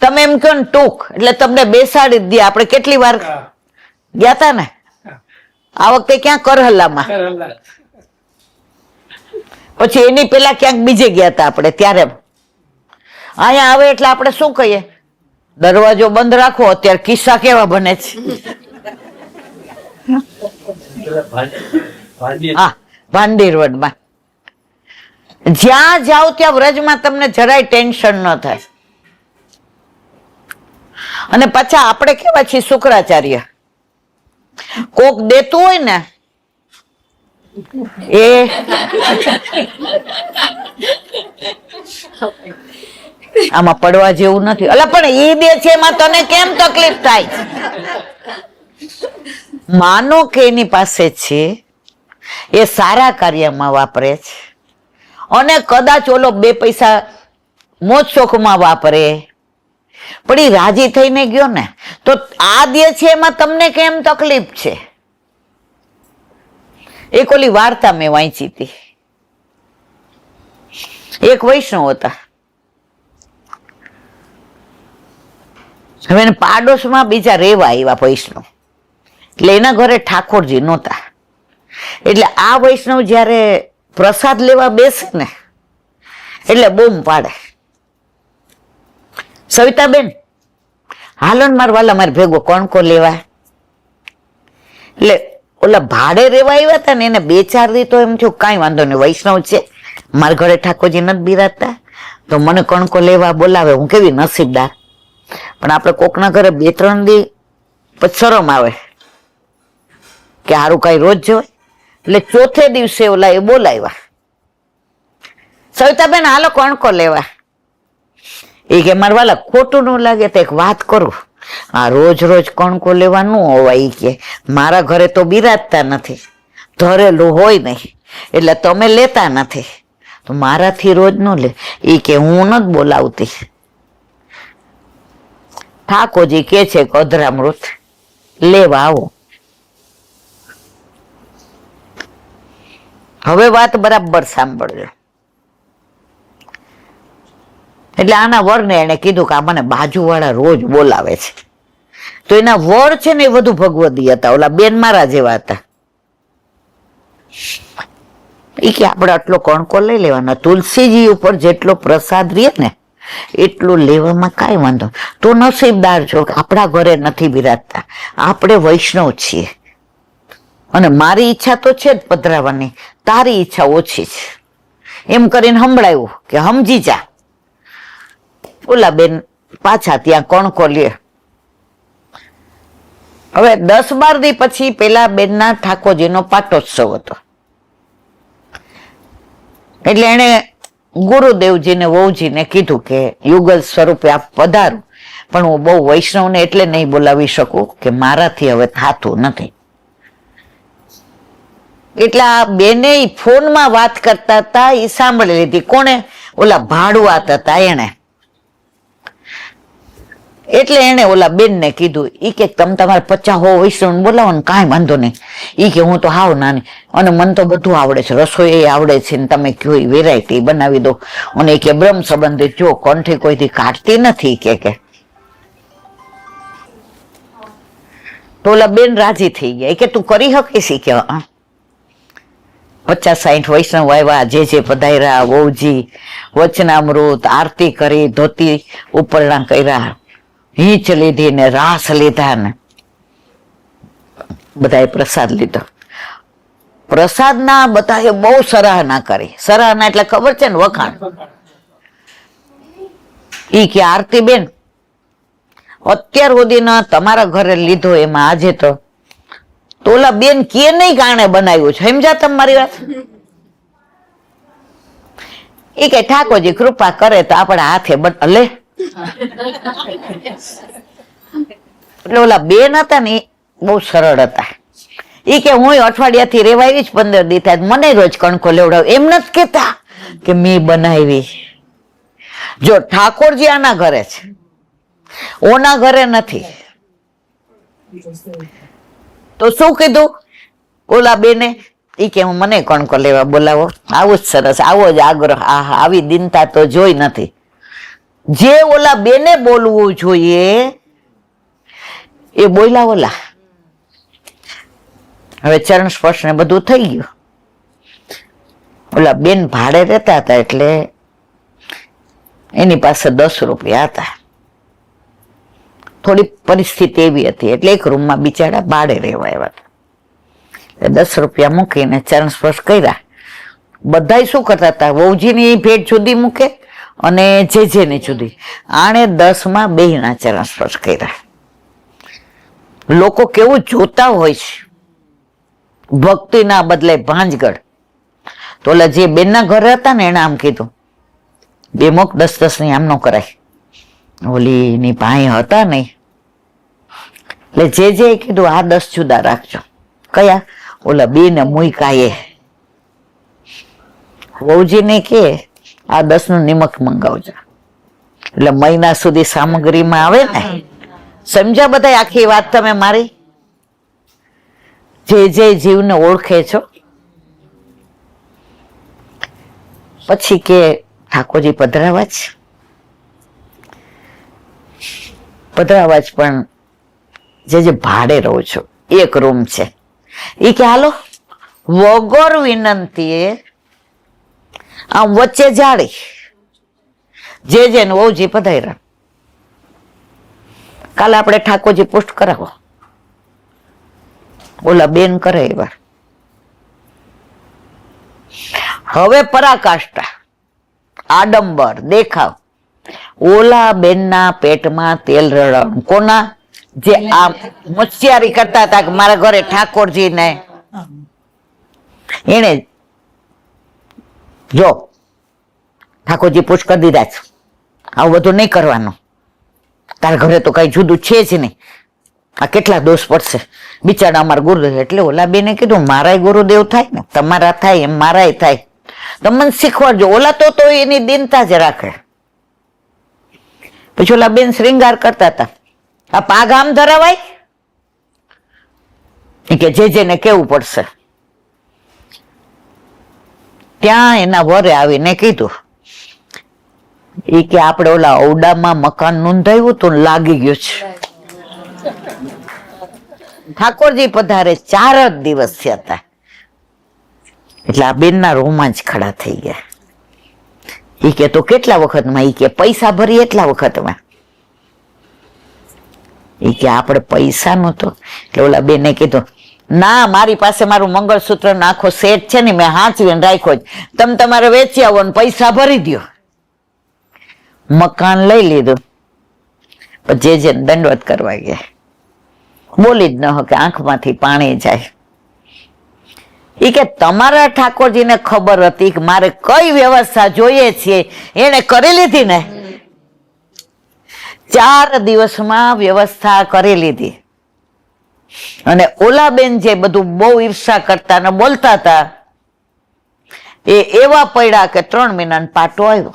તમે એમ કહો ને ટૂંક એટલે તમને બેસાડી જ દે. આપણે કેટલી વાર ગયા તા ને, આ વખતે ક્યાં કરહલામાં, પછી એની પેલા ક્યાંક બીજે ગયા હતા આપણે, ત્યારે અહીંયા આવે એટલે આપણે શું કહીએ? દરવાજો બંધ રાખો. અત્યારે કિસ્સા કેવા બને છે. હા, ભાંડી રોડમાં જ્યાં જાઓ ત્યાં વ્રજમાં તમને જરાય ટેન્શન ન થાય. અને પાછા આપણે કેવા છીએ શુક્રાચાર્ય, કોક દેતું હોય ને એ આમાં પડવા જેવું નથી. અલા પણ એ દે છે એમાં તને કેમ તકલીફ થાય? માનો કે એની પાસે છે, એ સારા કાર્યમાં વાપરે છે, અને કદાચ ઓલો 2 પૈસા મોજ શોખમાં વાપરે, પણ એ રાજી થઈને ગયો ને, તો આ દે છે એમાં તમને કેમ તકલીફ છે? એક ઓલી વાર્તા મેં વાંચી હતી. એક વૈષ્ણવ હતા, હવે એને પાડોશમાં બીજા રેવા આવ્યા વૈષ્ણવ, એટલે એના ઘરે ઠાકોરજી નહોતા. એટલે આ વૈષ્ણવ જયારે પ્રસાદ લેવા બેસે ને એટલે બૂમ પાડે, સવિતાબેન હાલો ને મારા વાલા મારે ભેગો કોણકો લેવા. એટલે ઓલા ભાડે રેવા આવ્યા હતા ને એને 2-4 દી તો એમ થયું કાંઈ વાંધો નહીં, વૈષ્ણવ છે, મારા ઘરે ઠાકોરજી નથી બિરાજતા તો મને કણકો લેવા બોલાવે, હું કેવી નસીબદાર. પણ આપણે કોકના ઘરે 2-3 દી પછી શરમ આવે કે હારું કઈ રોજ જવાય. એટલે ચોથે દિવસે ઓલા એ બોલાવ્યા, સવિતાબેન હાલો કણકો લેવા. એ કે મારા વાલા ખોટું ન લાગે તો એક વાત કરું, આ રોજ રોજ કણકો લેવા ન હોવાય, કે મારા ઘરે તો બિરાજતા નથી, ધરેલું હોય નહીં, એટલે તમે લેતા નથી તો મારાથી રોજ ન લે. એ કે હું નથી બોલાવતી, ઠાકોરજી કે છે કે અધરામૃત લેવા આવો. હવે વાત બરાબર સાંભળજો. એટલે આના વરને એને કીધું કે આ મને બાજુવાળા રોજ બોલાવે છે. તો એના વર છે ને એ વધુ ભગવદી હતા, ઓલા બેન મારા જેવા હતા. એ કે આપણે આટલો કણકો લઈ લેવાનો, તુલસીજી ઉપર જેટલો પ્રસાદ રહે ને એટલું લેવામાં કાંઈ વાંધો. તો નસીબદાર છો કે આપણા ઘરે નથી બિરાજતા, આપણે વૈષ્ણવ છીએ, અને મારી ઈચ્છા તો છે જ પધરાવાની, તારી ઈચ્છા ઓછી છે. એમ કરીને સંભળાયું કે સમજી જા. ઓલા બેન પાછા ત્યાં કણકો લે. હવે 10-12 દી પછી પેલા બેનના ઠાકોરજીનો પાટોત્સવ હતો. એટલે એને ગુરુદેવજીને વહુજીને કીધું કે યુગલ સ્વરૂપે આપ પધારો, પણ હું બહુ વૈષ્ણવને એટલે નહીં બોલાવી શકું કે મારાથી હવે થાતું નથી. એટલે આ બેને ફોનમાં વાત કરતા હતા, એ સાંભળી લીધી. કોણે? ઓલા ભાડુઆત હતા એને. એટલે એને ઓલા બેનને કીધું, ઈ કે તમે તમારે 50 વૈષ્ણવ બોલાવો ને કાંઈ વાંધો નહીં. ઈ કે હું તો હાવ નાની, અને મને તો બધું આવડે છે, રસોઈ આવડે છે, ને તમે કયો એ વેરાયટી બનાવી દો. અને એ કે બ્રહ્મ સંબંધિત જો કંઠી કોઈથી કાઢતી નથી કે. તો ઓલા બેન રાજી થઈ ગયા, કે તું કરી શકીશ? કે 50-60 વૈષ્ણવ આવ્યા, જે પધાર્યા, વહુજી વચનામૃત આરતી કરી, ધોતી ઉપરના કર્યા, હીચ લીધી ને રાસ લીધા ને બધાએ પ્રસાદ લીધો. પ્રસાદના બધાએ બહુ સરાહના કરી. સરાહના એટલે ખબર છે ને, વખાણ. ઈ કે આરતી બેન, અત્યાર સુધીના તમારા ઘરે લીધો એમાં આજે તો ઓલા બેન કે નહીં ગાણે બનાવ્યું છે, સમજ્યા તમે મારી વાત? ઈ કે ઠાકોરજી કૃપા કરે તો આપણા હાથે લે. એટલે ઓલા બેન હતા ને બહુ સરળ હતા. ઈ કે હું અઠવાડિયાથી રેવાય જ 15 દી થાય, મને રોજ કણકો લેવડાવ. એમ નથી કેતા કે મેં બનાવી. જો ઠાકોરજી આના ઘરે છે, ઓના ઘરે નથી, તો શું કીધું ઓલા બેને? ઈ કે હું મને કણકો લેવા બોલાવો. આવું જ સરસ, આવો જ આગ્રહ. આહા, આવી દિનતા તો જોઈ નથી. જે ઓલા બેને બોલવું જોઈએ એ બોલ્યા ઓલા. હવે ચરણ સ્પર્શ ને બધું થઈ ગયું. ઓલા બેન ભાડે રહેતા હતા એટલે એની પાસે 10 રૂપિયા હતા. થોડી પરિસ્થિતિ એવી હતી એટલે એક રૂમમાં બિચારા ભાડે રહેવા આવ્યા હતા. 10 રૂપિયા મૂકીને ચરણ સ્પર્શ કર્યા. બધા શું કરતા હતા, વહુજીની ભેટ જુદી મૂકે અને જેની જુદી. આણે 10માં બેયના ચરણ સ્પર્શ કર્યા. લોકો કેવું જોતા હોય છે, ભક્તિના બદલે ભાંજગઢ. તો ઓલા જે બેનના ઘરે હતા ને એને આમ કીધું, 2 મૂક, 10-10 ની આમ ન કરાય. ઓલી ની ભાઈ હતા નહીં એટલે જે કીધું આ 10 જુદા રાખજો. કયા? ઓલા 2 ને મુઈકાએ. વહુજીને કે આ 10 નું નિમક મંગાવજો. એટલે મહિના સુધી સામગ્રીમાં આવે ને. સમજ્યા બધા આખી વાત તમે મારી? જે જીવને ઓળખે છો. પછી કે ઠાકોરજી પધરાવા જ પણ જે ભાડે રહો છો, એક રૂમ છે. એ કે હાલો વગર વિનંતીએ આમ વચ્ચે જાળી જે વહુજી પધાર્યા. કાલે આપણે ઠાકોરજી પુષ્ટ કરાવો. ઓલા બેન કરે એવા. હવે પરાકાષ્ઠા, આડંબર, દેખાવ. ઓલા બેનના પેટમાં તેલ રળવાનું. કોના? જે આ મુચ્યારી કરતા હતા કે મારા ઘરે ઠાકોરજી ને, એને જો ઠાકોરજી પુષ્ટ કરી દીધા છે, આવું બધું નહીં કરવાનું, તારા ઘરે તો કઈ જુદું છે જ નહીં, આ કેટલા દોષ પડશે. બિચારા અમારા ગુરુદેવ. એટલે ઓલા બેને કીધું મારાય ગુરુદેવ થાય ને, તમારા થાય એમ મારાય થાય, તમને શીખવાડજો. ઓલા તો એની દિનતા જ રાખે. પછી ઓલા બેન શ્રીંગાર કરતા હતા, આ પાઘ આમ ધરાવાય કે જેને કેવું પડશે. ત્યાં એના વરે આવીને કીધું, એ કે આપણે ઓલા ઔડામાં મકાન નોંધાયું તો લાગી ગયું છે. ઠાકોરજી પધારે 4 જ દિવસ થયા હતા એટલે આ બેનના રોમાંચ ખડા થઈ ગયા. ઈ કે તો કેટલા વખતમાં? ઈ કે પૈસા ભરી એટલા વખતમાં. ઈ કે આપણે પૈસા નતો. એટલે ઓલા બેને કીધું, ના, મારી પાસે મારું મંગળસૂત્ર નો આખો સેટ છે ને, મેં હાંચવીને રાખ્યો જ. તમે તમારે વેચી આવો ને પૈસા ભરી દો. મકાન લઈ લીધું. જે દંડવત કરવા ગયા. બોલી જ ન હો કે આંખમાંથી પાણી જાય. ઈ કે તમારા ઠાકોરજીને ખબર હતી કે મારે કઈ વ્યવસ્થા જોઈએ છે, એને કરી લીધી ને. 4 દિવસમાં વ્યવસ્થા કરી લીધી. અને ઓલા બેન જે બધું બહુ ઈર્ષા કરતા ને બોલતા હતા એ એવા પડ્યા કે 3 મહિનાનો પાટો આવ્યો.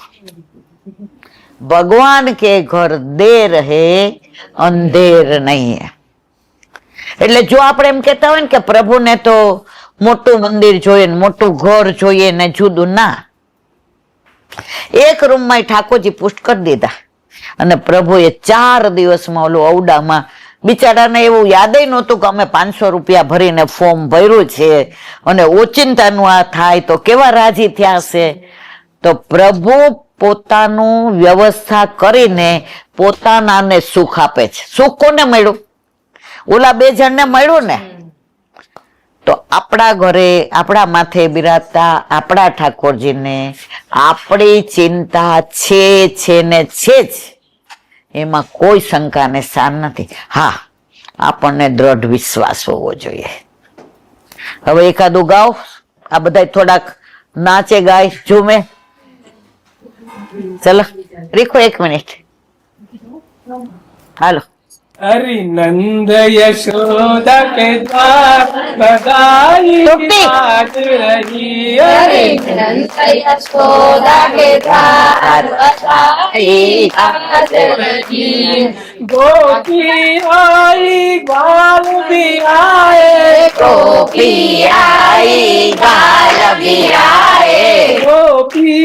ભગવાન કે ઘર દેર હે અંધેર નહીં. એટલે જો આપણે એમ કેતા હોય ને કે પ્રભુને તો મોટું મંદિર જોઈએ ને મોટું ઘર જોઈએ ને જુદું, ના. એક રૂમમાં ઠાકોરજી પુષ્ટ કરી દીધા અને પ્રભુએ 4 દિવસમાં ઓલું ઔડામાં બિચારાને એવું યાદય નહોતું કે અમે 500 રૂપિયા ભરીને ફોર્મ ભર્યું છે અને ઓચિંતાનું આ થાય તો કેવા રાજી થયા હશે. તો પ્રભુ પોતાનું વ્યવસ્થા કરીને પોતાનાને સુખ આપે છે. સુખ કોને મળ્યું? ઓલા 2 જણને મળ્યું ને. તો આપણા ઘરે આપણા માથે બિરાજતા આપણા ઠાકોરજીને આપણી ચિંતા છે ને છે જ, એમાં કોઈ શંકા ને સ્થાન નથી. હા, આપણને દ્રઢ વિશ્વાસ હોવો જોઈએ. હવે એકાદું ગાવ, આ બધા થોડાક નાચે ગાય ઝૂમે. ચલો રીખો 1 મિનિટ, હાલો. हरि नंद यशोदा के द्वार बधाई टुट्टी। बाज रही हरि नंद यशोदा के द्वार बधाई बाज रही। गोपी आई ग्वाल भी आए, गोपी आई गाल भी आए, गोपी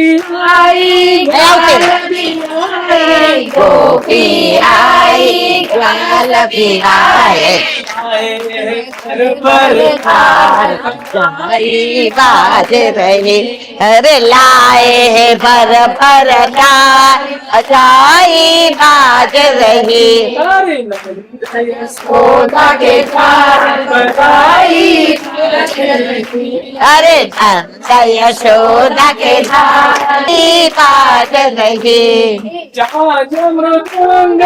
आई ग्वाल भी आए, गोपी आई गाल भी आए, घर पर गाई बाज रही, अरे लाए है भर भर गाय अजाई बाज रही। हरि नंद यशोदा के द्वार बधाई बाज रही। अरे नंद यशोदा के धारी बाज रही। जहाँ मृदंग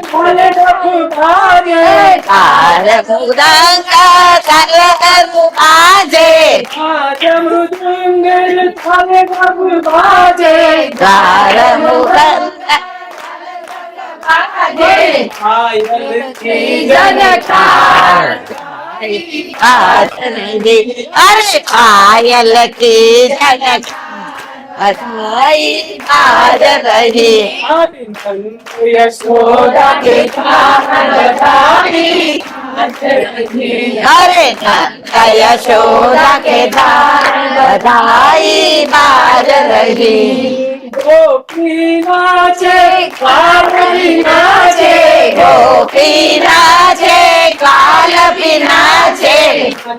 थाल डफ बाजे, तार मृदंग ताल बाजे, आज मृदंग थाल डफ बाजे, तार मृदंग पायल की जनकार बाज रही। अरे पायल की जनकार बधाई बाज रही। हरि नंद यशोदा के द्वार बधाई बाज रही। हरे नंद यशोदा के धार बधाई बाज रही। गोपी नाचे पार्वती नाचे, गोपी नाचे काल भी नाचे,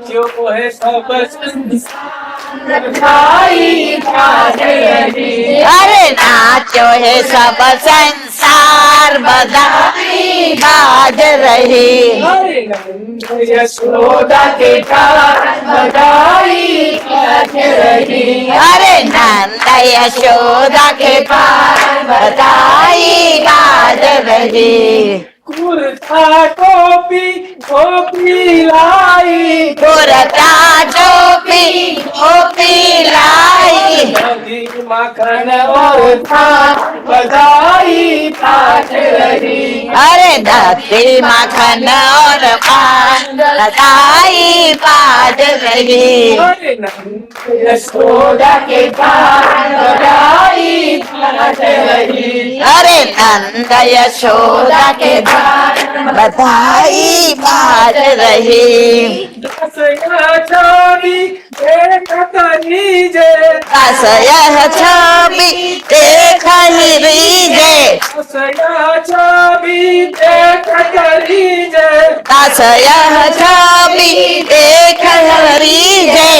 जो है सब संसार बधाई बाज रही। अरे नाचो है सब संसार बधाई बाज रही। हरि नंद यशोदा के द्वार बधाई बाज रही। अरे नंद यशोदा के पार बधाई बाज रही। कुर्ता टोपी गोपी लाई, कुर्ता टोपी गोपी लाई, नदी मखन और थान बधाई बाज रही। अरे धरती मखन और पान बधाई बाज रही। हरि नंद यशोदा के द्वार बधाई बाज रही। अरे नंद यशोदा के द्वार बधाई बाज रही। दस छवि देख करीजे, दस यह छवि देख ही रीजे, दस छवि देख करीजे, दस यह छवि देख रीजे।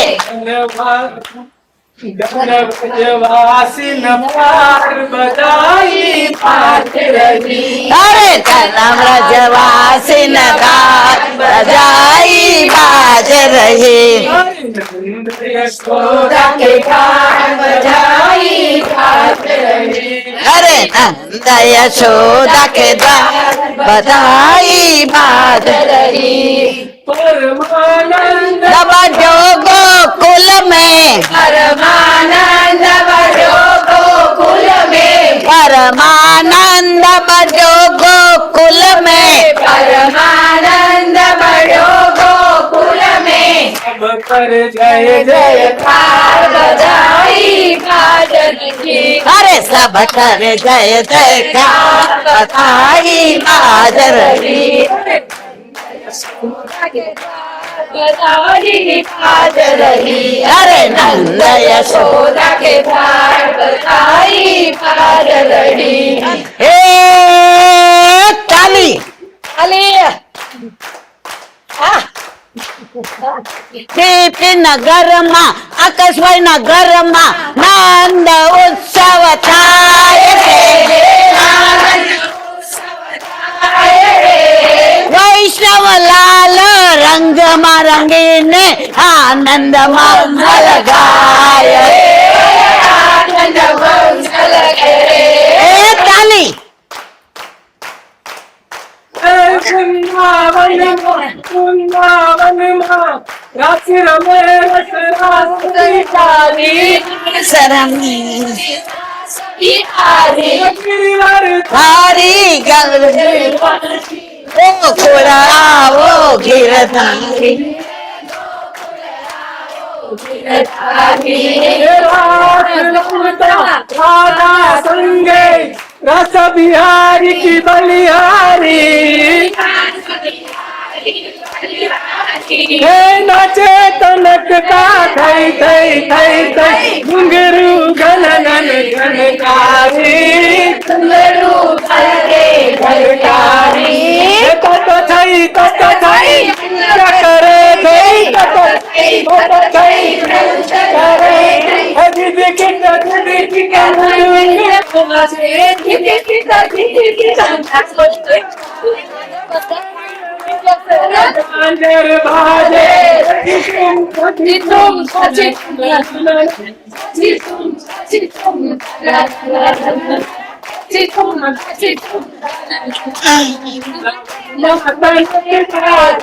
गणवासिन पार बधाई बाज रही। अरे धनम रजवासिन गाय बजाई बाज रही। हरि नंद यशोदा के द्वार बधाई बाज रही। अरे नंद यशोदा के द्वार बधाई बाज रही। परमानंद बजो गोकुल में, परमानंद बजो गोकुल में, परमानंद बजो गोकुल में, परमानंद बजो गोकुल में। सब पर जय जयकार बधाई बाज रही। अरे सब कर जय जयकार बधाई बाज रही। बधाई बाज रही। अरे नंद यशोदा के द्वार बधाई बाज रही। ए ताली अली નગરમાં આકાશભાઈ નગરમાં નંદ ઉત્સવ થાય છે. વૈષ્ણવ લાલ રંગમાં રંગીને આનંદ મંગલ ગાય. આનંદ મંગલ કરે. એ તાલી વૃંદાવનમાં રાસ રમે રસ રાસ તારી સરમી બિહારી ગિરિવર તારી ગોકુળ આવો ગીરધારી. रास रमता राधा संगे रस बिहारी की बलिहारी हे नाचे तनकता थई थई थई थई घुंघरू घनन घनकारी ઘુંઘरू ઘરે ઘરકારી तत थई करे थई तत थई करे दीदी की अंदर बाजे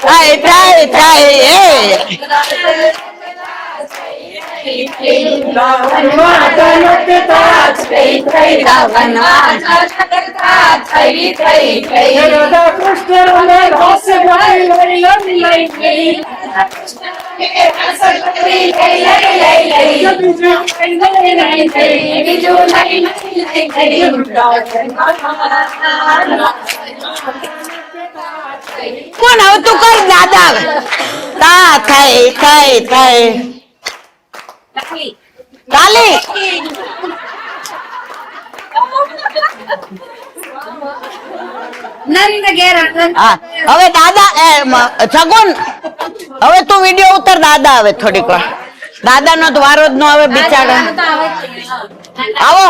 થાય થાય થાય. राधा कृष्ण रस કોણ હવે તું કર દાદા તા થઈ થઈ થઈ તાલી. નંદ ઘેર હા હવે દાદા છગુન હવે તું વિડીયો ઉતર. દાદા હવે થોડીક વાર દાદા નો વારો જ નો આવે બિચારા. આવો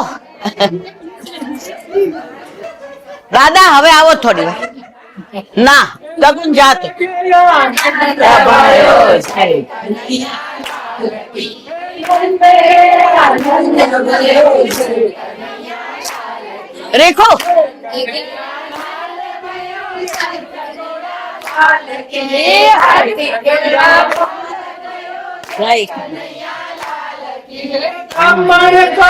દાદા હવે આવો થોડી વાર. ના છગુન જાત રેખો अमर को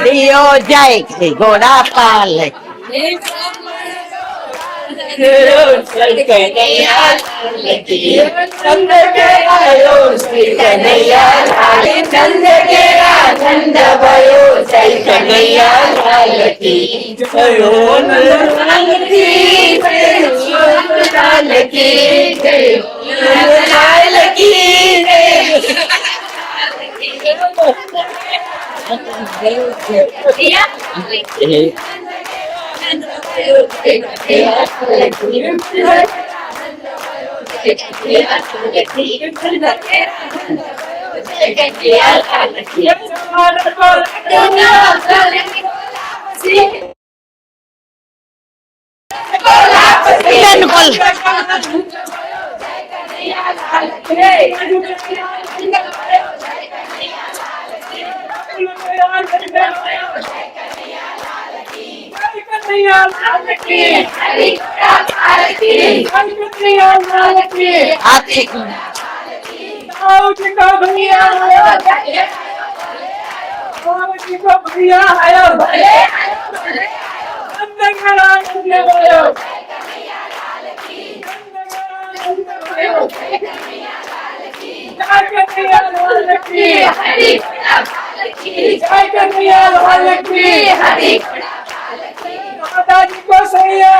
દિયો જાય કે ઘોડા પાલ. નંદ કેરાયો શ્રી કનૈયા લાલ નંદ કેરા નંદ ભયો જય કનૈયા લાલ કી જયો નંદ કી જય લાલ કી જય લાલ કી दादी को सही है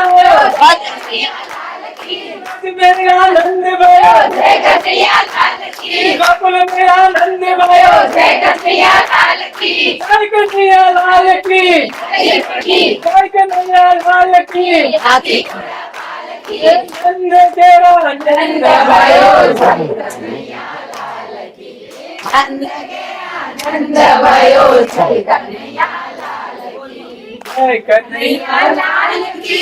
मेरे आनंद भयो जय कन्हैया लाल की गोकुल में आनंद भयो जय कन्हैया लाल की जय कन्हैया लाल की जय कन्हैया लाल की नंद केरा नंद भयो नंद भयो जय कन्हैया जय कन्हैया लाल की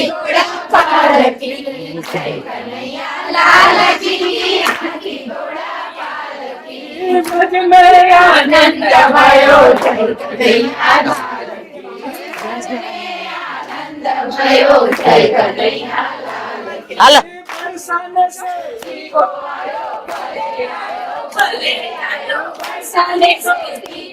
घोड़ा पाल की जय कन्हैया लाल की घोड़ा पाल की ब्रज में आनंद भयो जय कन्हैया आनंद भयो जय कन्हैया હાલો बरसाने से को आयो भले आयो बरसाने से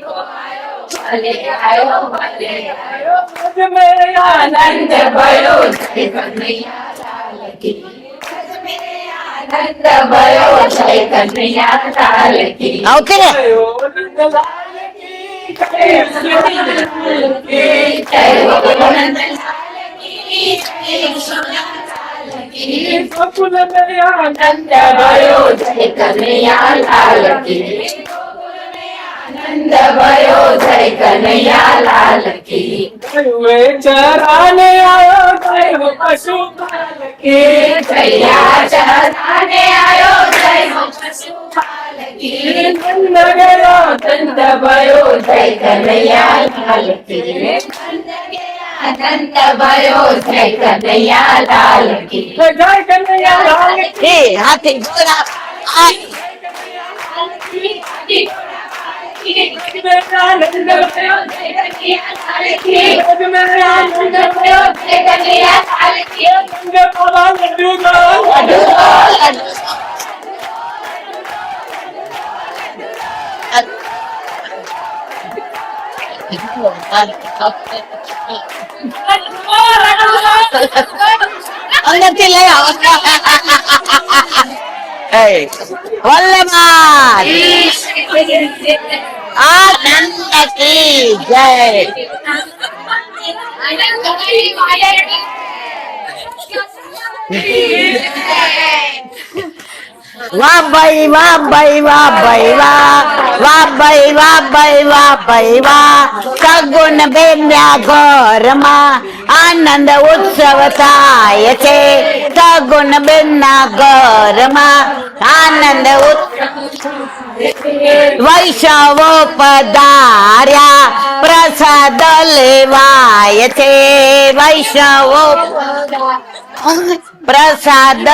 को आयो भले आयो ब्रज में आनंद भयो जय कन्हैया लाल की ब्रज में आनंद भयो जय कन्हैया लाल की આવતી ને आयो नंद लाल की जय लाल की जय हो नंद लाल की जय सोना लाल की गोकुल में आनंद आनंद भयो जय कन्हैया लाल की आनंद भयो जय कन्हैया लाल की हुए चराने आयो जय हो पशु पाल की जया चराने आयो जय हो पशुपाल की नंद गया नंद भयो जय कन्हैया लाल की आनंद भयो जय कन्हैया लाल की जय कन्हैया लाल की એ હાથી ઘોડા આ आनंद भयो जय कन्हैया लाल की ब्रज में आनंद भयो जय कन्हैया लाल की नंद बाबा लड्डू गो लड्डू અંદરથી લઈ આવો એ વલ્લભા આનંદ કી જય વાહ ભાઈ વાહ ભાઈ વાહ ભાઈ વાહ વાહ ભાઈ વાહ ભાઈ વાહ ભાઈ વાહ સગુન બેન્યા ઘરમાં આનંદ ઉત્સવ થાય છે સગુન બેનના ઘરમાં આનંદ વૈષ્ણવો પધાર્યા પ્રસાદ લેવાય છે વૈષ્ણવો પ્રસાદ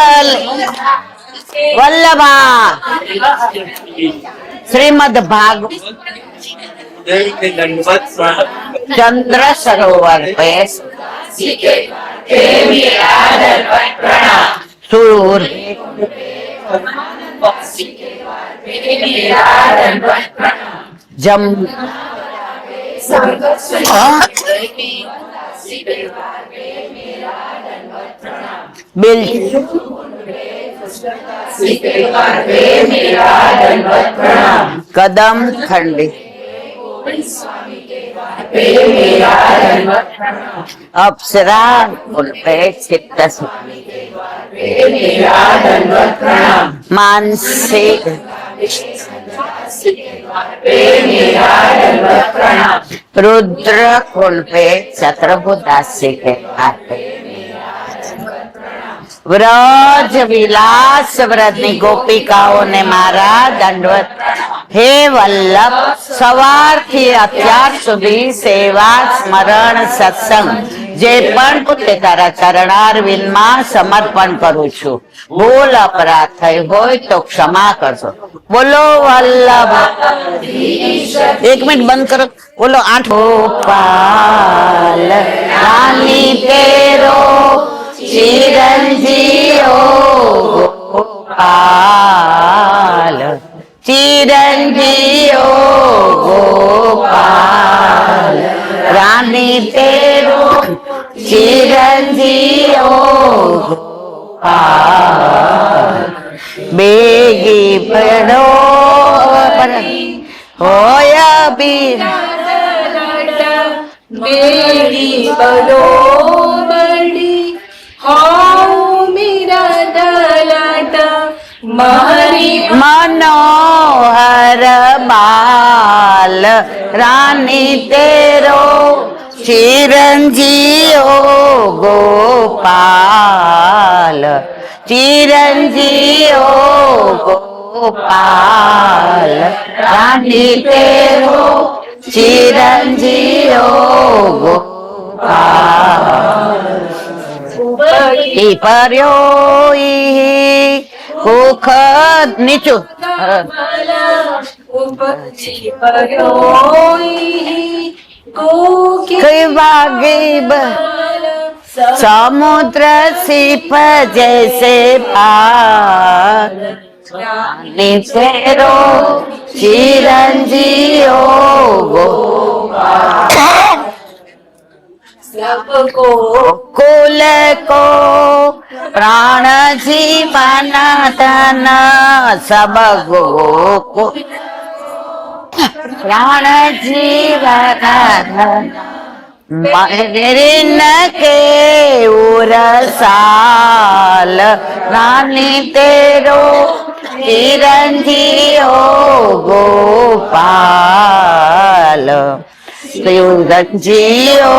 વલ્લભા શ્રીમદ ભાગવત ચંદ્ર સરોવર पे सूर जम बिल कदम खंडी अप्सरा उल्पे चित्त मानसिक रुद्र कुल पे चतुर्भुदासी के हाथ વ્રજ વિલાસ વ્રતની ગોપિકાઓને મારા દંડવત હે વલ્લભ સવારથી અત્યાર સુધી સેવા સ્મરણ સત્સંગ જે પણ પોતે તારા ચરણારવિંદમાં સમર્પણ કરું છું ભૂલ અપરાધ થઈ હોય તો ક્ષમા કરજો બોલો વલ્લભ એક મિનિટ બંધ કરો બોલો 8 ગોપાલ રાની તેરો चिरंजीव गोपाल चिरंजीव गोपाल रानी तेरो चिरंजीव गोपाल बेगी पड़ो होया बीर बेगी बड़ो बड़ी हाउ मेरा दलाटा मारी मनोहर बाल रानी तेरो ચિરંજીઓ ગોપાલ ચિરંજીઓ ગોપાલ રાની તેરો ચિરંજીઓ ગોપાલ ઈ પર્યો ઈ કુખ નીચું ઉપજી પર્યોઈ કઈ વાગીબ समुद्र सिप जैसे पार तेरो चिरंजीओ सबको कुल को प्राण जीवन धन सब को प्राण जीवन धन मरिन के उरसाल रानी तेरो चिरंजीओ गोपाल चिरंजीओ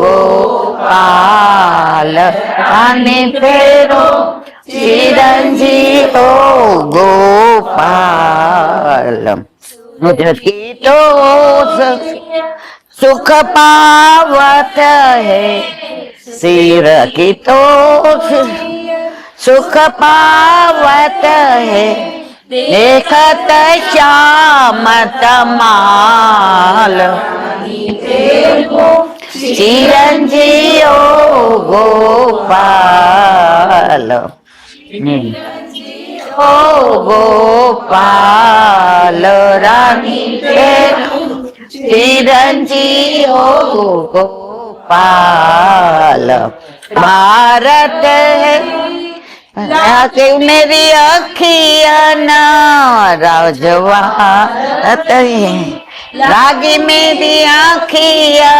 गोपाल रानी तेरो चिरंजीओ गोपाल की तो सुख पावत है सिर की तो सुख पावत है देखत श्याम तमाल चिरंजीओ गोपाल ओ गोपाल रानी चिरंजीओ गोपाल भारत है मेरी अखिया राजवात है लागी मेरी आखिया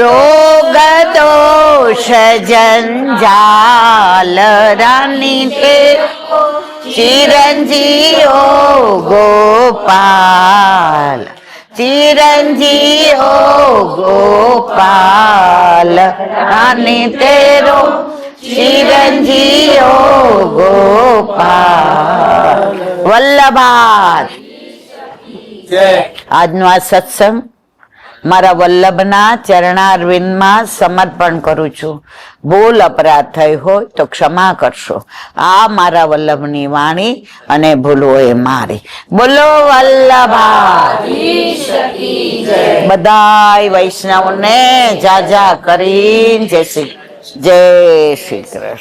रोग दोष जंजाल रानी के चिरंजीओ गोपाल चिरंजीओ गोपाल रानी तेरो चिरंजीओ गोपाल વલ્લભા આજનો આ સત્સંગ મારા વલ્લભના ચરણારવિંદમાં સમર્પણ કરું છું. ભૂલ અપરાધ થઈ હોય તો ક્ષમા કરશો. આ મારા વલ્લભની વાણી અને ભૂલ હોય મારી. બોલો વલ્લભા બધાય વૈષ્ણવને જાજા કરીને જય શ્રી કૃષ્ણ.